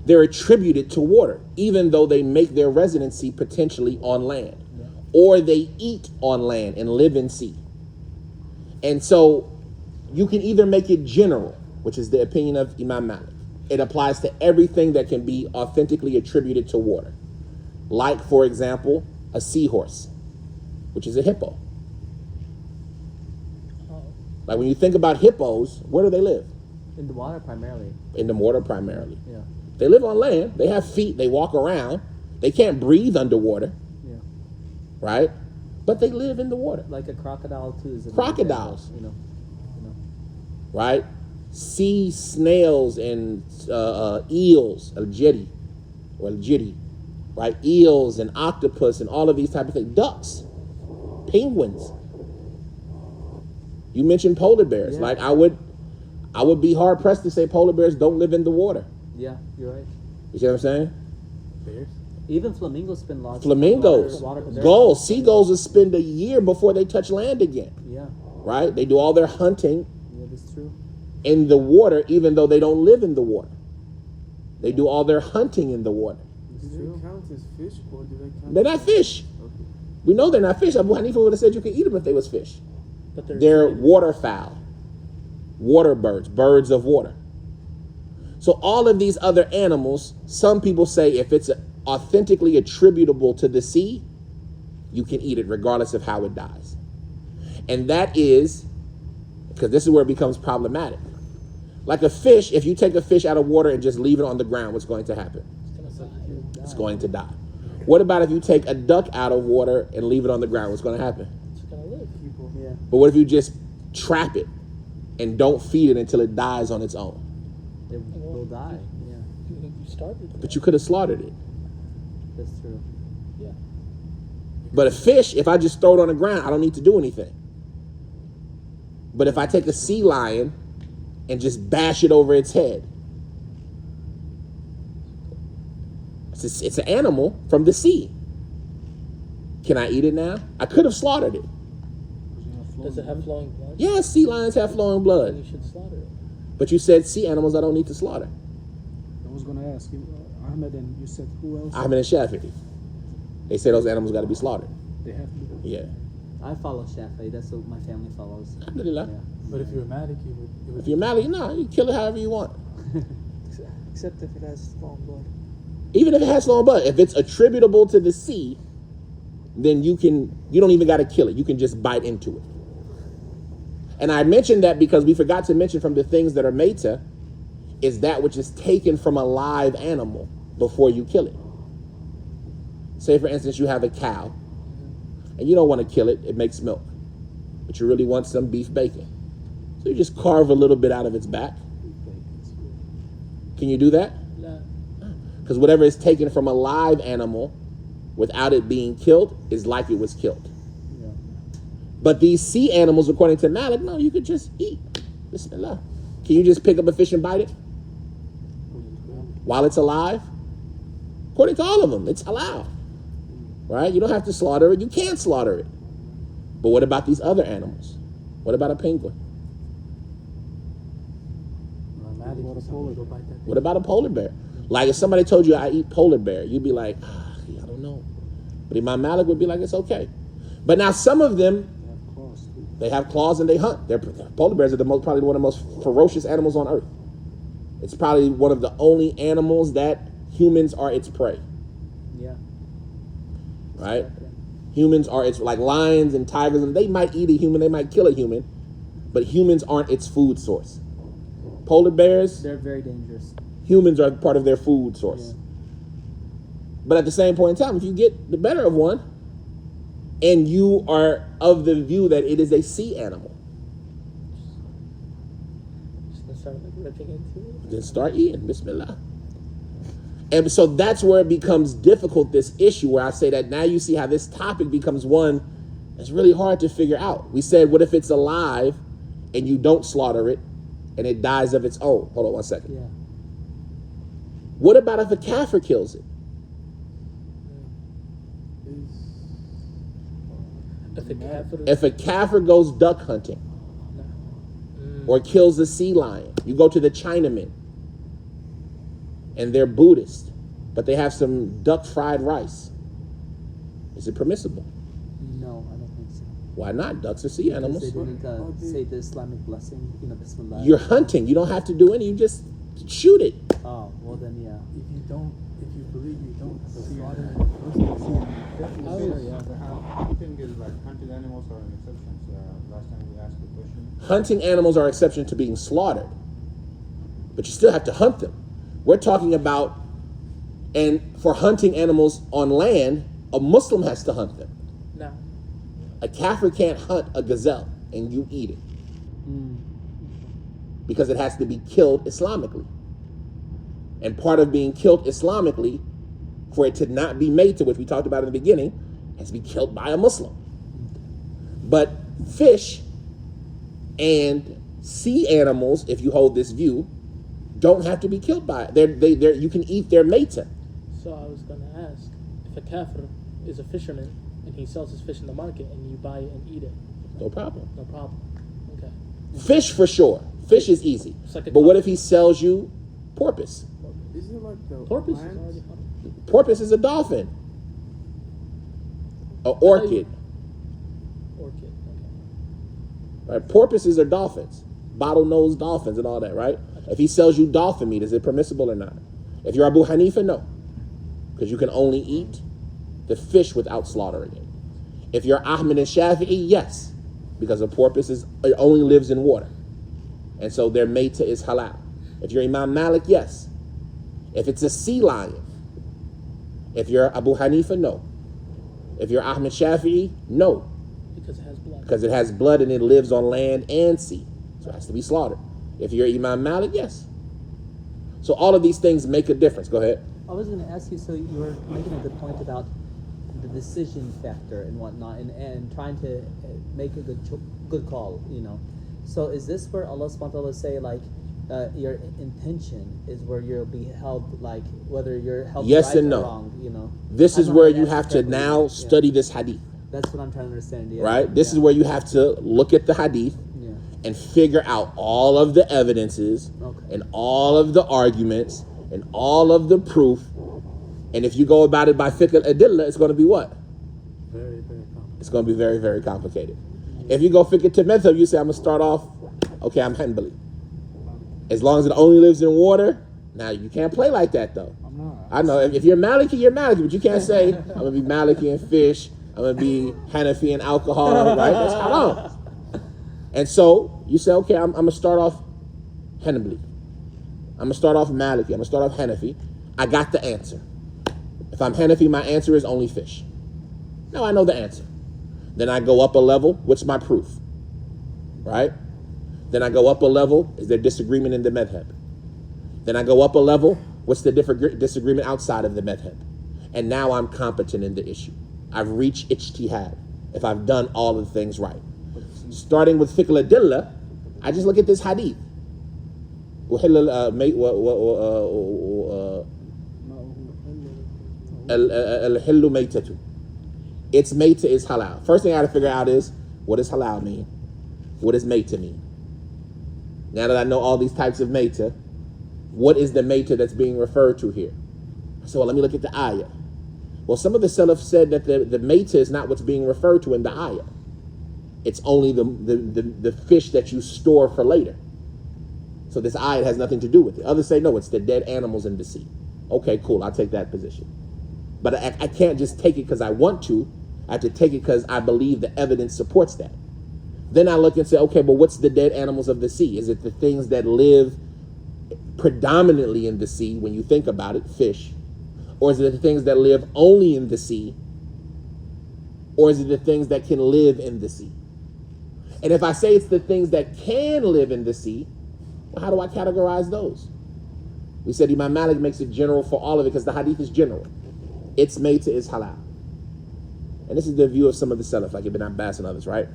they're attributed to water, even though they make their residency potentially on land, or they eat on land and live in sea. And so you can either make it general, which is the opinion of Imam Malik. It applies to everything that can be authentically attributed to water. Like, for example, a seahorse, which is a hippo. Like when you think about hippos, where do they live? In the water primarily. In the water primarily. Yeah. They live on land. They have feet. They walk around. They can't breathe underwater, Yeah. right? But they live in the water, Like a crocodile too. Is an Crocodiles. example, right? Sea snails and eels, al-jiri, or al-jiri, right? Eels and octopus and all of these type of things. Ducks, penguins. You mentioned polar bears. Yeah. Like I would be hard pressed to say polar bears don't live in the water. Yeah, you're right. You see what I'm saying? bears. Even flamingos spend lots. Flamingos, water, gulls, seagulls will spend a year before they touch land again, Yeah, right? They do all their hunting yeah, that's true. in the water, even though they don't live in the water. They do all their hunting in the water. Do they count as fish or do they count? They're not fish. Okay. We know they're not fish. Abu Hanifa would have said you could eat them if they was fish. But They're waterfowl, water birds, birds of water. So all of these other animals, some people say if it's authentically attributable to the sea, you can eat it regardless of how it dies. And that is, because this is where it becomes problematic. Like a fish, if you take a fish out of water and just leave it on the ground, what's going to happen? It's going to die. What about if you take a duck out of water and leave it on the ground? What's going to happen? It's gonna live. Yeah, But what if you just trap it and don't feed it until it dies on its own? it will die. Yeah, You started. But you could have slaughtered it. that's true. Yeah. But a fish, if I just throw it on the ground, I don't need to do anything. But if I take a sea lion and just bash it over its head, it's an animal from the sea. Can I eat it now? I could have slaughtered it. Does it have flowing blood? Yeah, sea lions have flowing Then blood. you should slaughter it. But you said sea animals I don't need to slaughter. I was going to ask you, Ahmed, and you said who else? Ahmed and Shafi'i. They say those animals got to be slaughtered. They have to be. Yeah. I follow Shafi. That's what my family follows. Alhamdulillah. Yeah. But if you're Malik, you would. If you're Malik, no, you kill it however you want. Except if it has flowing blood. Even if it has flowing blood, if it's attributable to the sea, then you don't even got to kill it. You can just bite into it. And I mentioned that because we forgot to mention from the things that are meta is that which is taken from a live animal before you kill it. Say, for instance, you have a cow and you don't want to kill it. It makes milk, but you really want some beef bacon. So you just carve a little bit out of its back. Can you do that? Nah. Because whatever is taken from a live animal without it being killed is like it was killed. Yeah. But these sea animals, according to Malik, no, you could just eat. Bismillah. Can you just pick up a fish and bite it while it's alive? According to all of them, it's halal. Right? You don't have to slaughter it. You can't slaughter it. But what about these other animals? What about a penguin? Malik, What a you polar go bear. bite that thing. What about a polar bear? Like if somebody told you I eat polar bear, you'd be like, I don't know. But Imam Malik would be like, it's okay. But now some of them, They have claws too. they have claws and they hunt. Polar bears are probably one of the most ferocious animals on earth. It's probably one of the only animals that humans are its prey, Yeah. right? Humans are its, like lions and tigers, and they might eat a human, they might kill a human, but humans aren't its food source. Polar bears, They're very dangerous. humans are part of their food source. Yeah. But at the same point in time, if you get the better of one, and you are of the view that it is a sea animal, Just gonna start like ripping into it. then start eating. Bismillah. And so that's where it becomes difficult, this issue, where I say that now you see how this topic becomes one that's really hard to figure out. We said, what if it's alive and you don't slaughter it and it dies of its own? Hold on 1 second. Yeah. What about if a kafir kills it? If a kafir goes duck hunting or kills a sea lion, you go to the Chinamen and they're Buddhist, but they have some duck fried rice. Is it permissible? No, I don't think so. Why not? Ducks are sea animals. They didn't say the Islamic blessing, Bismillah. You're hunting. You don't have to do any. You just shoot it. Oh, well then, yeah. If you believe you don't have to slaughter Hunting is like hunted animals are an exception. Last time we asked the question. Hunting animals are exception to being slaughtered, but you still have to hunt them. We're talking about, and for hunting animals on land, a Muslim has to hunt them. No. A kafir can't hunt a gazelle and you eat it because it has to be killed Islamically. And part of being killed Islamically, for it to not be made to, which we talked about in the beginning, has to be killed by a Muslim. But fish and sea animals, if you hold this view, don't have to be killed by it. You can eat their meta. So I was going to ask, if a kafir is a fisherman and he sells his fish in the market and you buy it and eat it, No problem. no problem. Okay. Fish for sure. Fish is easy. It's like a But what if he sells you porpoise? Isn't it like the Porpoise is plants? already hunted. Porpoise is a dolphin. An orchid. Orchid. Okay. Right? Porpoises are dolphins. Bottlenose dolphins and all that, right? If he sells you dolphin meat, is it permissible or not? If you're Abu Hanifa, no. Because you can only eat the fish without slaughtering it. If you're Ahmed and Shafi'i, yes. Because a porpoise it only lives in water. And so their meta is halal. If you're Imam Malik, yes. If it's a sea lion. If you're Abu Hanifa, no. If you're Ahmed Shafi'i, no. Because it has blood. Because it has blood and it lives on land and sea. So it has to be slaughtered. If you're Imam Malik, yes. So all of these things make a difference. Go ahead. I was going to ask you, so you were making a good point about the decision factor and whatnot, and trying to make a good call, So is this where Allah subhanahu wa ta'ala say, like, your intention is where you'll be held, like, whether you're held Yes right and or no. wrong, This I'm is not where gonna you ask have you to correctly. now Yeah. study this hadith. That's what I'm trying to understand, yeah. Right? This Yeah. is where you have to look at the hadith Yeah. and figure out all of the evidences Okay. and all of the arguments and all of the proof. And if you go about it by fiqh al-adillah, it's going to be what? very, very complicated. It's going to be very, very complicated. If you go fiqh to madhab, you say, I'm going to start off, okay, I'm Hanbali. As long as it only lives in water, now you can't play like that though. I'm not. I know, if you're Maliki, you're Maliki, but you can't say, I'm going to be Maliki and fish, I'm going to be Hanafi and alcohol, right? That's haram. And so you say, okay, I'm going to start off Hanbali. I'm going to start off Maliki. I'm going to start off Hanafi. I got the answer. If I'm Hanafi, my answer is only fish. Now I know the answer. Then I go up a level. What's my proof? Right? Then I go up a level. Is there disagreement in the madhab? Then I go up a level. What's the disagreement outside of the madhab? And now I'm competent in the issue. I've reached ijtihad if I've done all of the things right. Starting with fiqh al-adillah, I just look at this hadith. Al-hillu maytatu. Its mayta is halal. First thing I got to figure out is, what does halal mean? What does mayta mean? Now that I know all these types of mayta, what is the mayta that's being referred to here? So let me look at the ayah. Well, some of the salaf said that the mayta is not what's being referred to in the ayah. It's only the fish that you store for later. So this ayah has nothing to do with it. Others say, no, it's the dead animals in the sea. Okay, cool, I'll take that position. But I can't just take it because I want to. I have to take it because I believe the evidence supports that. Then I look and say, okay, but what's the dead animals of the sea? Is it the things that live predominantly in the sea, when you think about it, fish? Or is it the things that live only in the sea? Or is it the things that can live in the sea? And if I say it's the things that can live in the sea, well, how do I categorize those? We said Imam Malik makes it general for all of it because the hadith is general. Its mate is halal. And this is the view of some of the Salaf, like Ibn Abbas and others, right?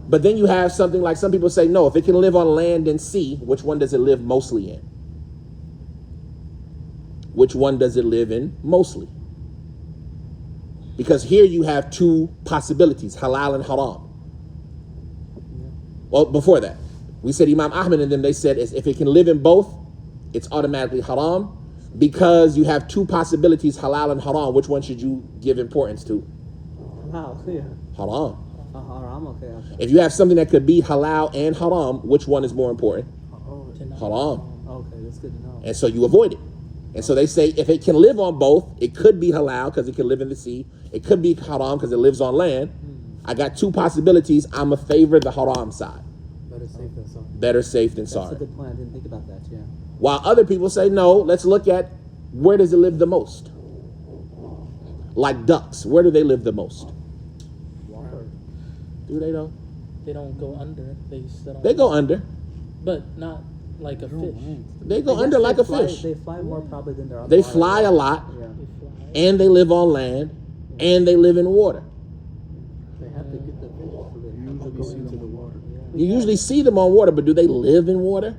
But then you have something like some people say, no, if it can live on land and sea, which one does it live mostly in? Which one does it live in mostly? Because here you have two possibilities, halal and haram. Well, before that, we said Imam Ahmed and them, they said if it can live in both, it's automatically haram. Because you have two possibilities, halal and haram, which one should you give importance to? Wow, yeah. Haram. Haram, okay. If you have something that could be halal and haram, which one is more important? Haram. Okay, that's good to know. And so you avoid it. And so they say if it can live on both, it could be halal because it can live in the sea. It could be haram because it lives on land. I got two possibilities. I'm a favor the haram side. Better safe than sorry. Better safe than That's sorry. a good point. I didn't think about that, yeah. While other people say, no, let's look at where does it live the most? Like ducks, where do they live the most? Water. Do they though? They don't go under. They sit on. They go under. But not like a fish. They go I guess under like a fly- fish. They fly more probably than they're on They water. fly a lot, Yeah. They fly. and they live on land, and they live in water. They have to get the fish so they Usually see to the water. You usually see them on water, but do they live in water?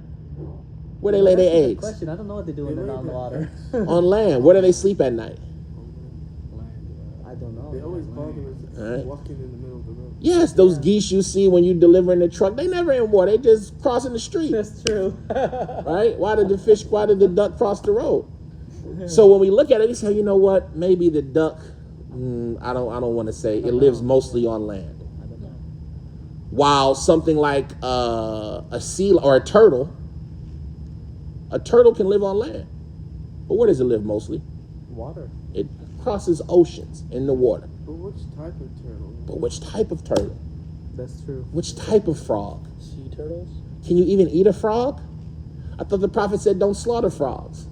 Where they lay their That's a good eggs? question. I don't know what they do when They they're lay on the their water. On land. Where do they sleep at night? I don't know. They always bother us Alright. walking in the middle of the road. Yes, those geese you see when you deliver in the truck, they never in water. They just crossing the street, That's true. right? Why did the duck cross the road? So when we look at it, we say, you know what? Maybe the duck, I don't want to say, it lives mostly on land. I don't know. While something like a seal or a turtle can live on land. But where does it live mostly? Water. It crosses oceans in the water. But which type of turtle? But which type of turtle? That's true. Which type of frog? Sea turtles. Can you even eat a frog? I thought the prophet said don't slaughter frogs.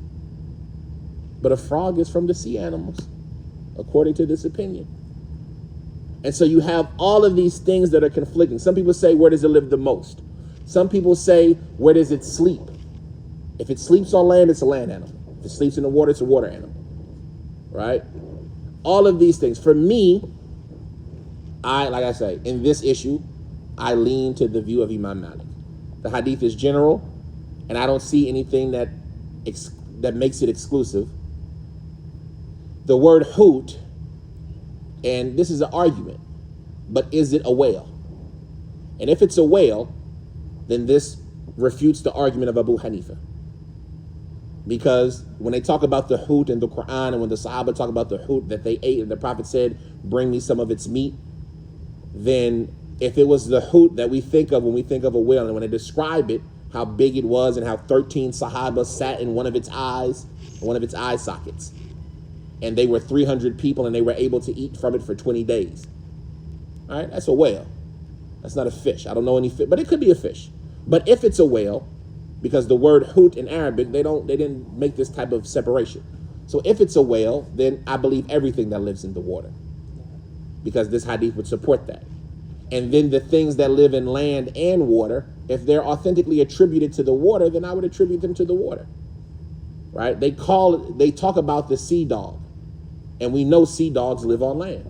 But a frog is from the sea animals, according to this opinion. And so you have all of these things that are conflicting. Some people say, where does it live the most? Some people say, where does it sleep? If it sleeps on land, it's a land animal. If it sleeps in the water, it's a water animal. Right? All of these things. For me, like I say, in this issue, I lean to the view of Imam Malik. The hadith is general, and I don't see anything that makes it exclusive. The word hoot, and this is an argument, but is it a whale? And if it's a whale, then this refutes the argument of Abu Hanifa. Because when they talk about the hoot in the Quran, and when the Sahaba talk about the hoot that they ate, and the Prophet said, bring me some of its meat, then if it was the hoot that we think of when we think of a whale, and when they describe it, how big it was and how 13 Sahaba sat in one of its eye sockets. And they were 300 people and they were able to eat from it for 20 days. All right, that's a whale. That's not a fish. I don't know any fish, but it could be a fish. But if it's a whale, because the word hoot in Arabic, they didn't make this type of separation. So if it's a whale, then I believe everything that lives in the water, because this hadith would support that. And then the things that live in land and water, if they're authentically attributed to the water, then I would attribute them to the water. Right? They talk about the sea dog, and we know sea dogs live on land.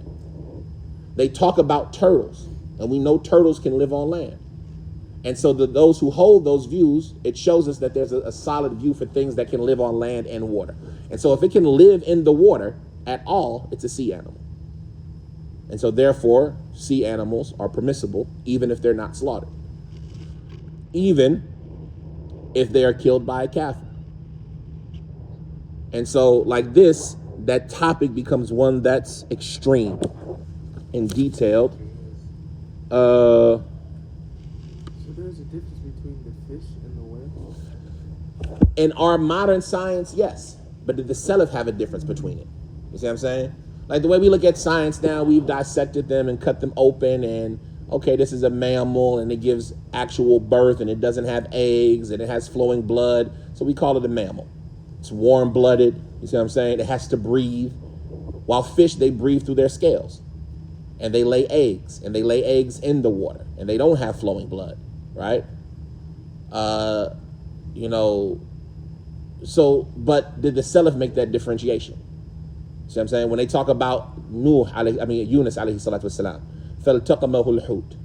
They talk about turtles, and we know turtles can live on land. And so those who hold those views, it shows us that there's a solid view for things that can live on land and water. And so if it can live in the water at all, it's a sea animal. And so therefore, sea animals are permissible even if they're not slaughtered. Even if they are killed by a kafir. And so like this, that topic becomes one that's extreme and detailed. So there's a difference between the fish and the whale? In our modern science, yes. But did the Salaf have a difference between it? You see what I'm saying? Like the way we look at science now, we've dissected them and cut them open, and okay, this is a mammal and it gives actual birth and it doesn't have eggs and it has flowing blood. So we call it a mammal. It's warm-blooded. You see what I'm saying? It has to breathe. While fish, they breathe through their scales. And they lay eggs. And they lay eggs in the water. And they don't have flowing blood. Right? but did the Salaf make that differentiation? See what I'm saying? When they talk about Yunus alayhi salatu wasalam, فَالْتَقَمَهُ الْحُوتِ,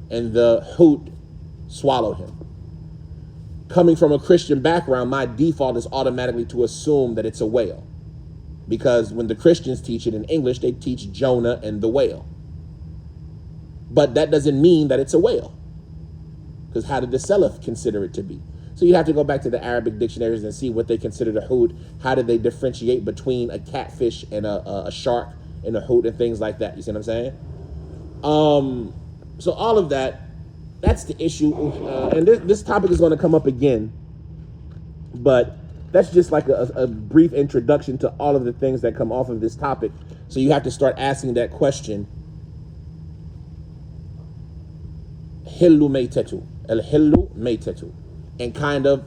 and the hoot swallowed him. Coming from a Christian background, my default is automatically to assume that it's a whale. Because when the Christians teach it in English, they teach Jonah and the whale. But that doesn't mean that it's a whale. Because how did the Salaf consider it to be? So you have to go back to the Arabic dictionaries and see what they consider the hoot. How did they differentiate between a catfish and a shark and a hoot and things like that? You see what I'm saying? So all of that, that's the issue. And this topic is going to come up again. But that's just like a brief introduction to all of the things that come off of this topic. So you have to start asking that question. Hillu maytatu. Al-hillu maytatu. And kind of,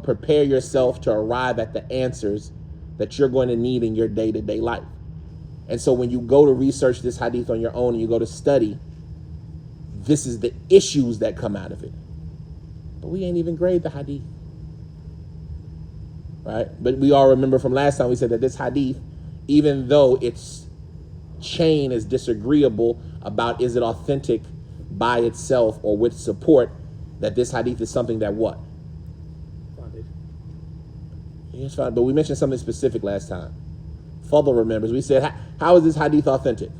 prepare yourself to arrive at the answers that you're going to need in your day-to-day life. And so when you go to research this hadith on your own and you go to study, this is the issues that come out of it. But we ain't even grade the hadith. Right? But we all remember from last time we said that this hadith, even though its chain is disagreeable about is it authentic by itself or with support, that this hadith is something that what? Foundation. Yes, fine. But we mentioned something specific last time. Fadl remembers. We said, how is this hadith authentic?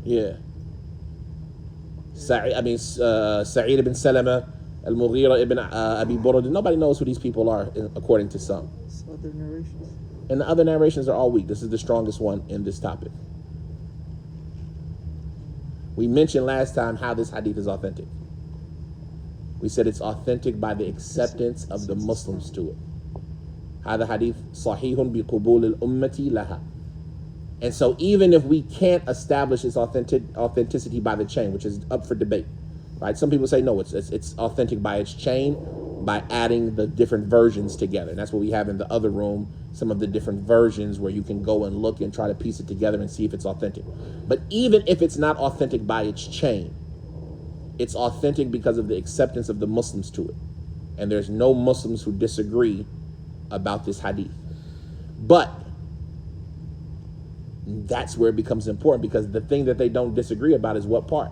Yeah. Sa'id ibn Salama, al-Mughira ibn Abi Burda. Nobody knows who these people are, according to some. Other narrations. And the other narrations are all weak. This is the strongest one in this topic. We mentioned last time how this hadith is authentic. We said it's authentic by the acceptance of the Muslims to it. هذا hadith صحيح بقبول الأمة لها. And so even if we can't establish its authenticity by the chain, which is up for debate, right? Some people say no, it's authentic by its chain, by adding the different versions together. And that's what we have in the other room, some of the different versions where you can go and look and try to piece it together and see if it's authentic. But even if it's not authentic by its chain, it's authentic because of the acceptance of the Muslims to it. And there's no Muslims who disagree about this hadith. But that's where it becomes important, because the thing that they don't disagree about is what part?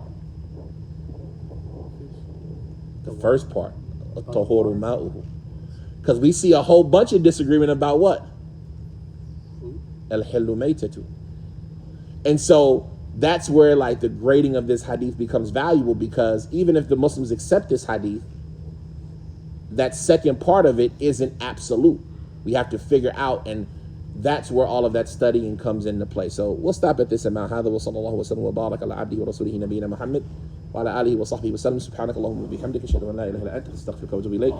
The first part. Tahuru ma'uhu. Because we see a whole bunch of disagreement about what? Al-hillu maytatu. And so that's where like the grading of this hadith becomes valuable, because even if the Muslims accept this hadith, that second part of it isn't absolute. We have to figure out, and that's where all of that studying comes into play. So we'll stop at this amount. هذا وصلى الله وسلم وبارك على عبده ورسوله نبينا محمد وعلى آله وصحبه وسلم سبحانك اللهم وبحمدك أشهد أن لا إله إلا أنت أستغفرك وأتوب إليك.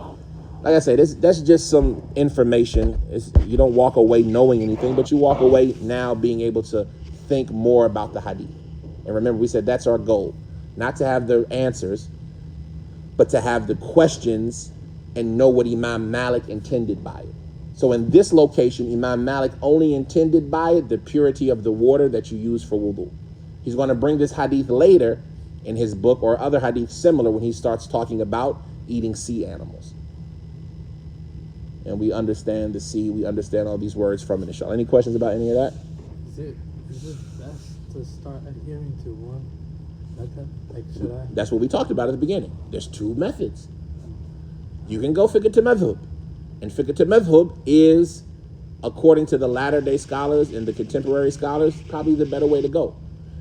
Like I said, that's just some information. You don't walk away knowing anything, but you walk away now being able to think more about the hadith. And remember, we said that's our goal. Not to have the answers, but to have the questions and know what Imam Malik intended by it. So in this location, Imam Malik only intended by it the purity of the water that you use for wudu. He's going to bring this hadith later in his book, or other hadith similar, when he starts talking about eating sea animals. And we understand the sea, we understand all these words from it, inshallah. Any questions about any of that? Is it best to start adhering to one method? Like, should I? That's what we talked about at the beginning. There's two methods. You can go fiqh to madhub. And fiqh to madhub is, according to the latter-day scholars and the contemporary scholars, probably the better way to go.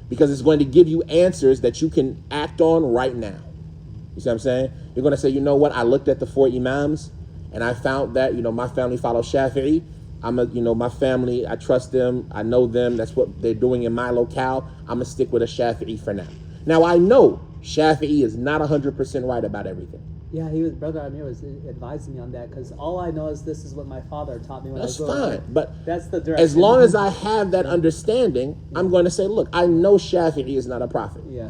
Because it's going to give you answers that you can act on right now. You see what I'm saying? You're going to say, you know what? I looked at the four imams, and I found that, my family follows Shafi'i. My family, I trust them. I know them. That's what they're doing in my locale. I'm going to stick with a Shafi'i for now. Now, I know Shafi'i is not 100% right about everything. Yeah, Brother Amir was advising me on that, because all I know is this is what my father taught me when That's I was growing fine. up. But That's the direction. as long as I have that understanding, I'm going to say, look, I know Shafi'i is not a prophet. Yeah.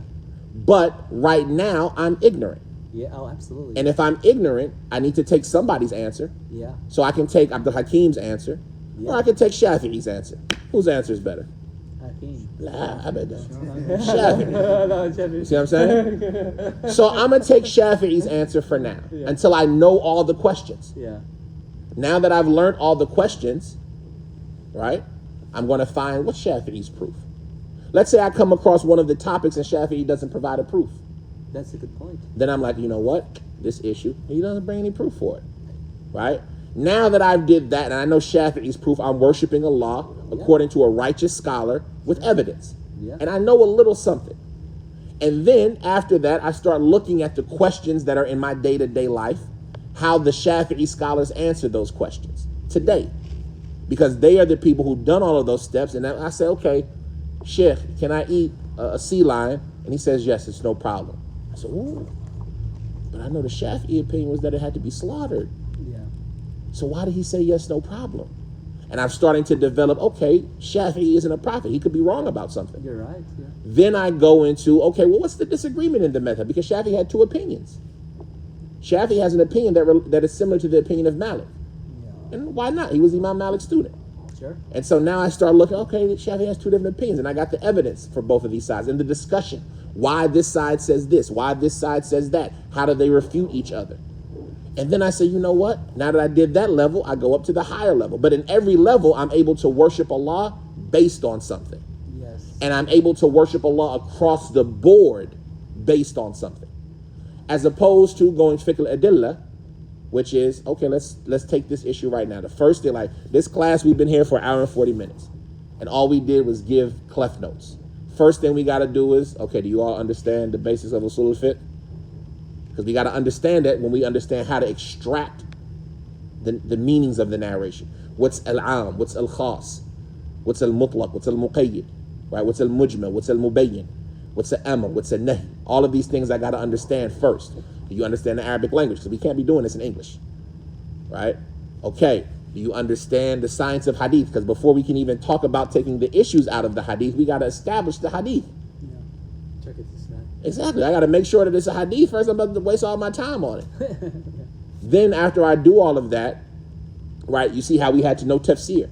But right now, I'm ignorant. Yeah, oh, absolutely. And if I'm ignorant, I need to take somebody's answer. Yeah. So I can take Abdul Hakim's answer, or I can take Shafi'i's answer. Whose answer is better? Hakeem. La abadan. Shafi'i. No, Shafi'i. See what I'm saying? So I'm going to take Shafi'i's answer for now until I know all the questions. Yeah. Now that I've learned all the questions, right, I'm going to find what's Shafi'i's proof. Let's say I come across one of the topics and Shafi'i doesn't provide a proof. That's a good point. Then I'm like, you know what? This issue, he doesn't bring any proof for it, right? Now that I've did that and I know Shafi'i's proof, I'm worshiping Allah according to a righteous scholar with evidence. Yeah. And I know a little something. And then after that, I start looking at the questions that are in my day-to-day life, how the Shafi'i scholars answer those questions today. Because they are the people who've done all of those steps. And then I say, okay, Sheikh, can I eat a sea lion? And he says, yes, it's no problem. I said, ooh, but I know the Shafi'i opinion was that it had to be slaughtered. Yeah. So why did he say yes, no problem? And I'm starting to develop, okay, Shafi'i isn't a prophet. He could be wrong about something. You're right. Yeah. Then I go into, okay, well, what's the disagreement in the method? Because Shafi'i had two opinions. Shafi'i has an opinion that is similar to the opinion of Malik. Yeah. And why not? He was Imam Malik's student. Sure. And so now I start looking, okay, Shafi'i has two different opinions. And I got the evidence for both of these sides and the discussion. Why this side says this, why this side says that. How do they refute each other? And then I say, you know what? Now that I did that level, I go up to the higher level. But in every level, I'm able to worship Allah based on something. Yes. And I'm able to worship Allah across the board based on something. As opposed to going fiqh al-adillah, which is, okay, let's take this issue right now. The first thing, like this class, we've been here for an hour and 40 minutes. And all we did was give clef notes. First thing we got to do is, okay, do you all understand the basics of usul al-fiqh? Because we got to understand that when we understand how to extract the meanings of the narration. What's al-am, what's al-khas, what's al-mutlaq, what's al-muqayyid, right? What's al-mujmal, what's al-mubayyin, what's al-amr, what's al-nahy. All of these things I got to understand first. Do you understand the Arabic language? Because we can't be doing this in English, right? Okay, do you understand the science of hadith? Because before we can even talk about taking the issues out of the hadith, we got to establish the hadith. Yeah. Check it this night. Exactly. I got to make sure that it's a hadith first. I'm about to waste all my time on it. Then after I do all of that, right, you see how we had to know tafsir.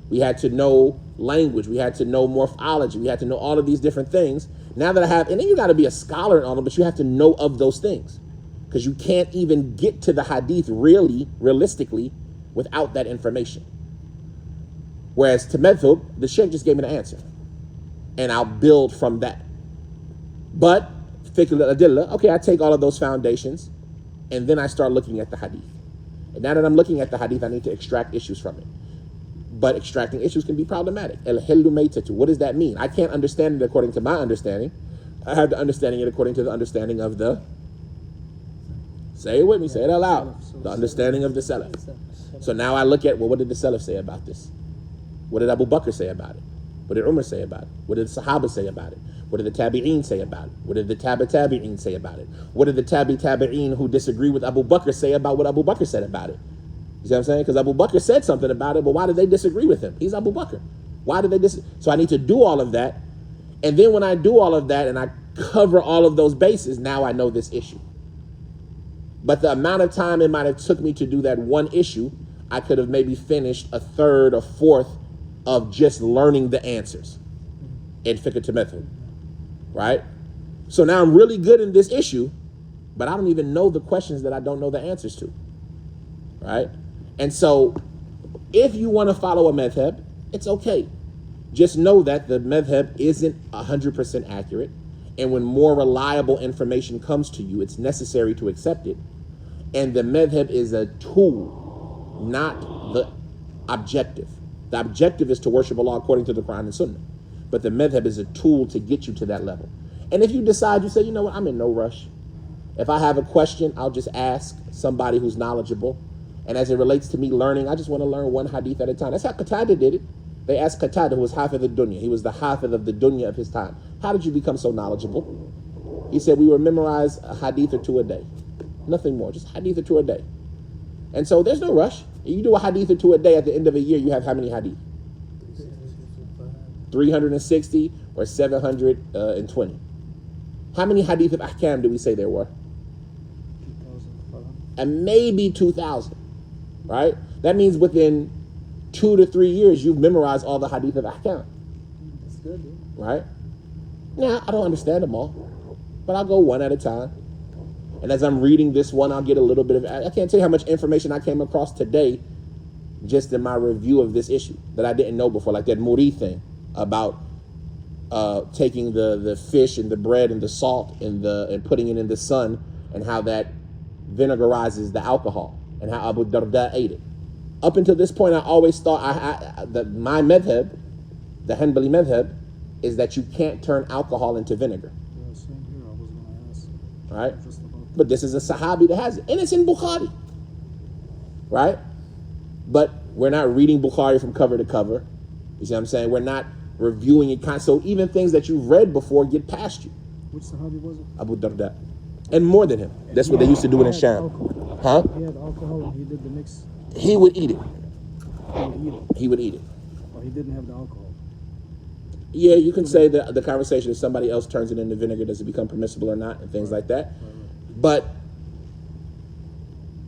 We had to know language. We had to know morphology. We had to know all of these different things. Now that I have, and then you got to be a scholar in all of them, but you have to know of those things. Because you can't even get to the hadith realistically, without that information. Whereas to madhab, the sheikh just gave me the answer. And I'll build from that. But fiqh al-adillah, okay, I take all of those foundations, and then I start looking at the hadith. And now that I'm looking at the hadith, I need to extract issues from it. But extracting issues can be problematic. El-hillu maytatu, what does that mean? I can't understand it according to my understanding. I have to understanding it according to the understanding of the, say it with me, say it out loud, the understanding of the Salaf. So now I look at, well, what did the Salaf say about this? What did Abu Bakr say about it? What did Umar say about it? What did the Sahaba say about it? What did the Tabi'een say about it? What did the Tabi'een say about it? What did the Tabi'een who disagree with Abu Bakr say about what Abu Bakr said about it? You see what I'm saying? Because Abu Bakr said something about it, but why did they disagree with him? He's Abu Bakr. Why did they disagree? So I need to do all of that. And then when I do all of that and I cover all of those bases, now I know this issue. But the amount of time it might have took me to do that one issue, I could have maybe finished a third or fourth of just learning the answers in fiqh al-method, right? So now I'm really good in this issue, but I don't even know the questions that I don't know the answers to, right? And so if you want to follow a madhab, it's okay. Just know that the madhab isn't 100% accurate, and when more reliable information comes to you, it's necessary to accept it. And the madhab is a tool, not the objective. The objective is to worship Allah according to the Quran and Sunnah. But the madhab is a tool to get you to that level. And if you decide, you say, you know what, I'm in no rush. If I have a question, I'll just ask somebody who's knowledgeable. And as it relates to me learning, I just want to learn one hadith at a time. That's how Qatada did it. They asked Qatada, who was Hafiz al-Dunya. He was the Hafiz of the Dunya of his time. How did you become so knowledgeable? He said, we would memorize a hadith or two a day. Nothing more, just hadith or two a day. And so there's no rush. You do a hadith or two a day, at the end of a year, you have how many hadith? 360 or 720. How many hadith of ahkam do we say there were? 2,000. And maybe 2,000, right? That means within 2 to 3 years, you've memorized all the hadith of ahkam. good. Yeah. right? Now, I don't understand them all, but I'll go one at a time. And as I'm reading this one, I'll get a little bit of, I can't tell you how much information I came across today just in my review of this issue that I didn't know before, like that muri thing about taking the fish and the bread and the salt and putting it in the sun, and how that vinegarizes the alcohol, and how Abu Darda ate it. Up until this point, I always thought that my madhab, the Hanbali madhab, is that you can't turn alcohol into vinegar. Yeah, same here. I was going to ask. Right? Just about But this is a Sahabi that has it, and it's in Bukhari, right? But we're not reading Bukhari from cover to cover. You see what I'm saying? We're not reviewing it. So even things that you've read before get past you. Which Sahabi was it? Abu Darda. And more than him. That's what they used to do in He had Sham. alcohol. Huh? He had alcohol and he did the mix. He would eat it. He would eat it. He would eat it. Or he didn't have the alcohol. Yeah, you can say that the conversation, if somebody else turns it into vinegar, does it become permissible or not, and things like that. But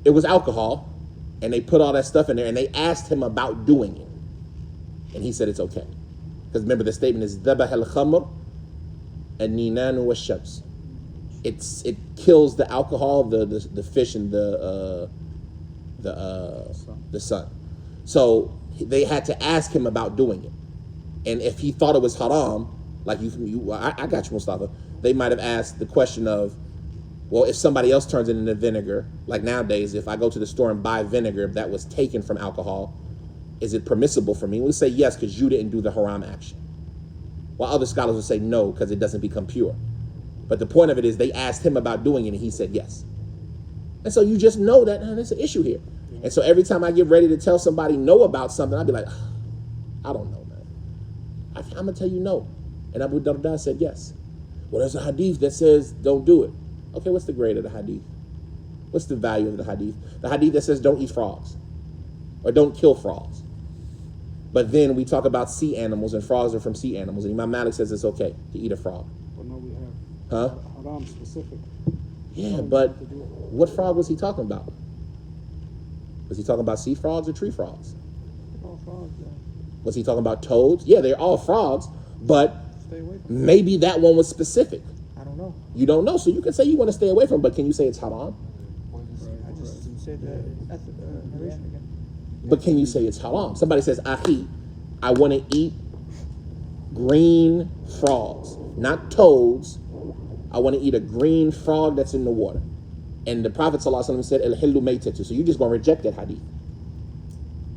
it was alcohol, and they put all that stuff in there, and they asked him about doing it. And he said it's okay. Because remember, the statement is, ذَبَحَ الْخَمْرُ النِّينَانُ وَالشَّمْسُ. It kills the alcohol, the fish, and the sun. So they had to ask him about doing it. And if he thought it was haram, like I got you, Mustafa, they might have asked the question of, well, if somebody else turns it into vinegar, like nowadays, if I go to the store and buy vinegar that was taken from alcohol, is it permissible for me? We'll say yes, because you didn't do the haram action. While other scholars will say no, because it doesn't become pure. But the point of it is they asked him about doing it, and he said yes. And so you just know that there's an issue here. And so every time I get ready to tell somebody no about something, I'll be like, I don't know. I'm going to tell you no. And Abu Darda said yes. Well, there's a hadith that says don't do it. Okay, what's the grade of the hadith? What's the value of the hadith? The hadith that says don't eat frogs or don't kill frogs. But then we talk about sea animals, and frogs are from sea animals. And Imam Malik says it's okay to eat a frog. But no, we have Huh? haram specific. Yeah, but what frog was he talking about? Was he talking about sea frogs or tree frogs? All frogs, yeah. Was he talking about toads? Yeah, they're all frogs, but Stay away from maybe that one was specific. I don't know. You don't know, so you can say you want to stay away from it, but can you say it's haram? I just said that at the narration again. But can you say it's haram? Somebody says, Ahi, I want to eat green frogs, not toads. I want to eat a green frog that's in the water. And the Prophet ﷺ said, El-hillu maytatu. So you're just going to reject that hadith.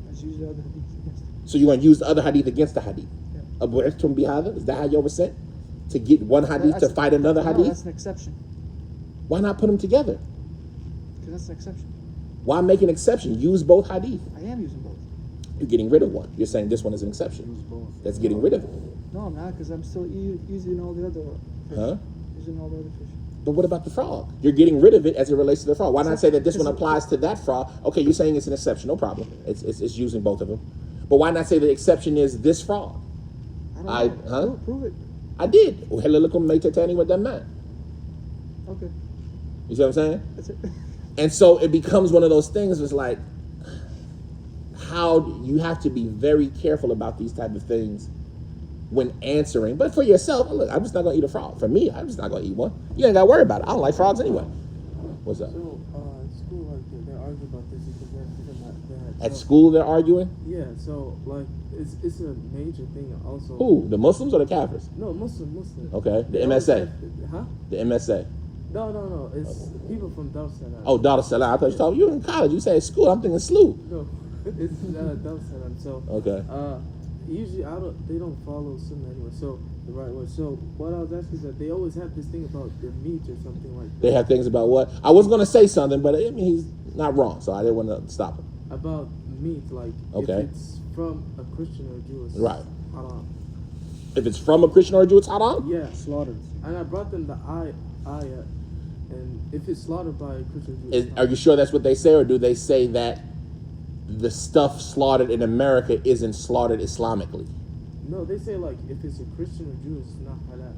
Let's use the other hadith against it. So you're going to use the other hadith against the hadith. Yeah. Abu'ithtum bihadha? Is that how you were sent? To get one hadith to fight another No, hadith? that's an exception. Why not put them together? Because that's an exception. Why make an exception? Use both hadith. I am using both. You're getting rid of one. You're saying this one is an exception. That's getting rid of it. No, I'm not, because I'm still using all the other fish. Huh? Using all the other fish. But what about the frog? You're getting rid of it as it relates to the frog. Why not say that this one applies to that frog? Okay, you're saying it's an exception. No problem. It's using both of them. But why not say the exception is this frog? I don't know. Prove it. I did. With that man. Okay. You see what I'm saying? That's it. And so it becomes one of those things. It's like, how you have to be very careful about these type of things when answering. But for yourself, look, I'm just not gonna eat a frog. For me, I'm just not gonna eat one. You ain't gotta worry about it. I don't like frogs anyway. What's up? So, at school, like, they're arguing about this because they're At school, they're arguing. Yeah, so, like, it's a major thing also. Who? The Muslims or the Kafirs? No, Muslim. Okay, the They always MSA. have- huh? The MSA. No, it's people from Dar es Salaam. Oh, Dar es Salaam. I thought you talking. You in college. You say school. I'm thinking SLU. No, it's Dar es Salaam. So, Okay. usually they don't follow Sunnah anyway, so the right way. So what I was asking is that they always have this thing about the meat or something like that. They have things about what? I was gonna say something, but I mean he's not wrong, so I didn't want to stop him. About meat, like Okay. if it's from a Christian or a Jew, it's Right. haram. If it's from a Christian or a Jew, it's haram. Yeah, Slaughtered. and I brought them the ayah, and if it's slaughtered by a Christian or Jew, it's Are haram. you sure that's what they say, or do they say that the stuff slaughtered in America isn't slaughtered Islamically? No, they say like if it's a Christian or Jew, it's not halal.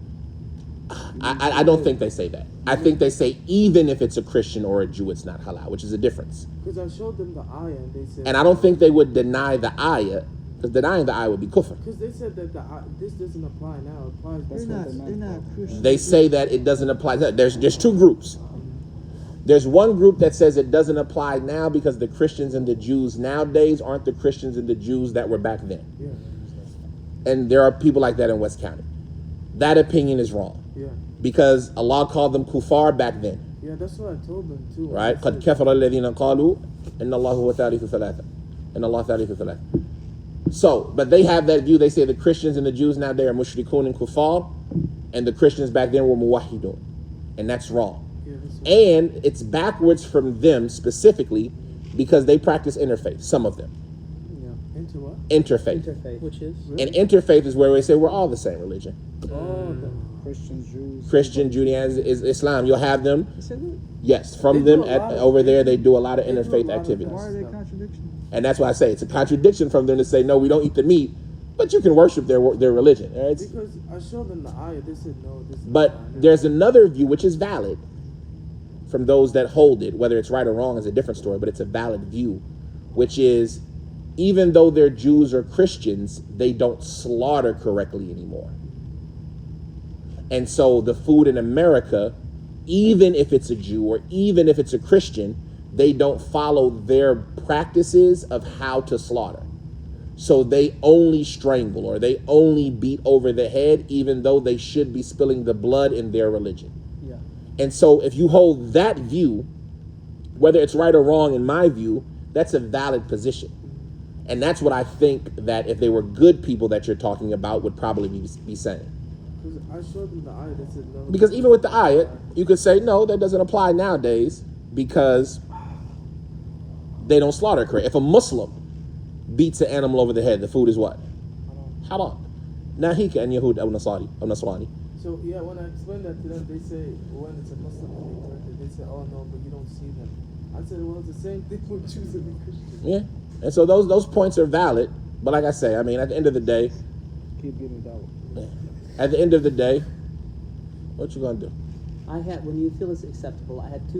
I don't think they say that. I think they say even if it's a Christian or a Jew, it's not halal, which is a difference. Because I showed them the ayah and they said. And I don't think they would deny the ayah Because denying the ayah would be kufr. Because they said that this doesn't apply now. It applies. That's before. what They're not Christian. They say that it doesn't apply. There's two groups. There's one group that says it doesn't apply now because the Christians and the Jews nowadays aren't the Christians and the Jews that were back then. Yeah. And there are people like that in West County. That opinion is wrong. Yeah. Because Allah called them kuffar back then. Yeah, that's what I told them too. Right? I قَدْ said- كَفَرَ الَّذِينَ قَالُوا إِنَّ اللَّهُ هُوَ ثَالِثُ ثَلَاثَةٍ إِنَّ اللَّهَ ثَالِثُ ثَلَاثَةٍ. So, but they have that view. They say the Christians and the Jews now, they are mushrikun and kuffar, and the Christians back then were muwahhidun. And that's wrong. Yeah, that's what And it's backwards from them specifically because they practice interfaith, some of them. Yeah. into what? Interfaith. Interfaith. Which is? And interfaith is where we say we're all the same religion. Oh, Christians, Jews. Christian, Judaism, is Islam. You'll have them, Is that it? yes, from They them do a lot of- over there, they do a lot of they do a interfaith lot of activities. Why are they contradictions? And that's why I say it's a contradiction from them to say, no, we don't eat the meat, but you can worship their religion. It's- because I showed them the ayah. They said no. This is But not. there's another view which is valid from those that hold it. Whether it's right or wrong is a different story, but it's a valid view, which is even though they're Jews or Christians, they don't slaughter correctly anymore. And so the food in America, even if it's a Jew or even if it's a Christian, they don't follow their practices of how to slaughter. So they only strangle or they only beat over the head, even though they should be spilling the blood in their religion. Yeah. And so if you hold that view, whether it's right or wrong in my view, that's a valid position. And that's what I think that if they were good people that you're talking about would probably be saying. Because I showed them the ayah. They said no. Because even with the ayat, you could say, no, that doesn't apply nowadays because they don't slaughter correct. If a Muslim beats an animal over the head, the food is what? Haram. Nahika and Yahud al Nasrani. So yeah, when I explained that to them, they say when it's a Muslim, they say, oh no, but you don't see them. I said, well, it's the same thing with Jews and Christians. Yeah. And so those points are valid. But like I say, I mean, at the end of the day, Keep giving dawah. at the end of the day, what you gonna do? I had, when you feel it's acceptable, I had two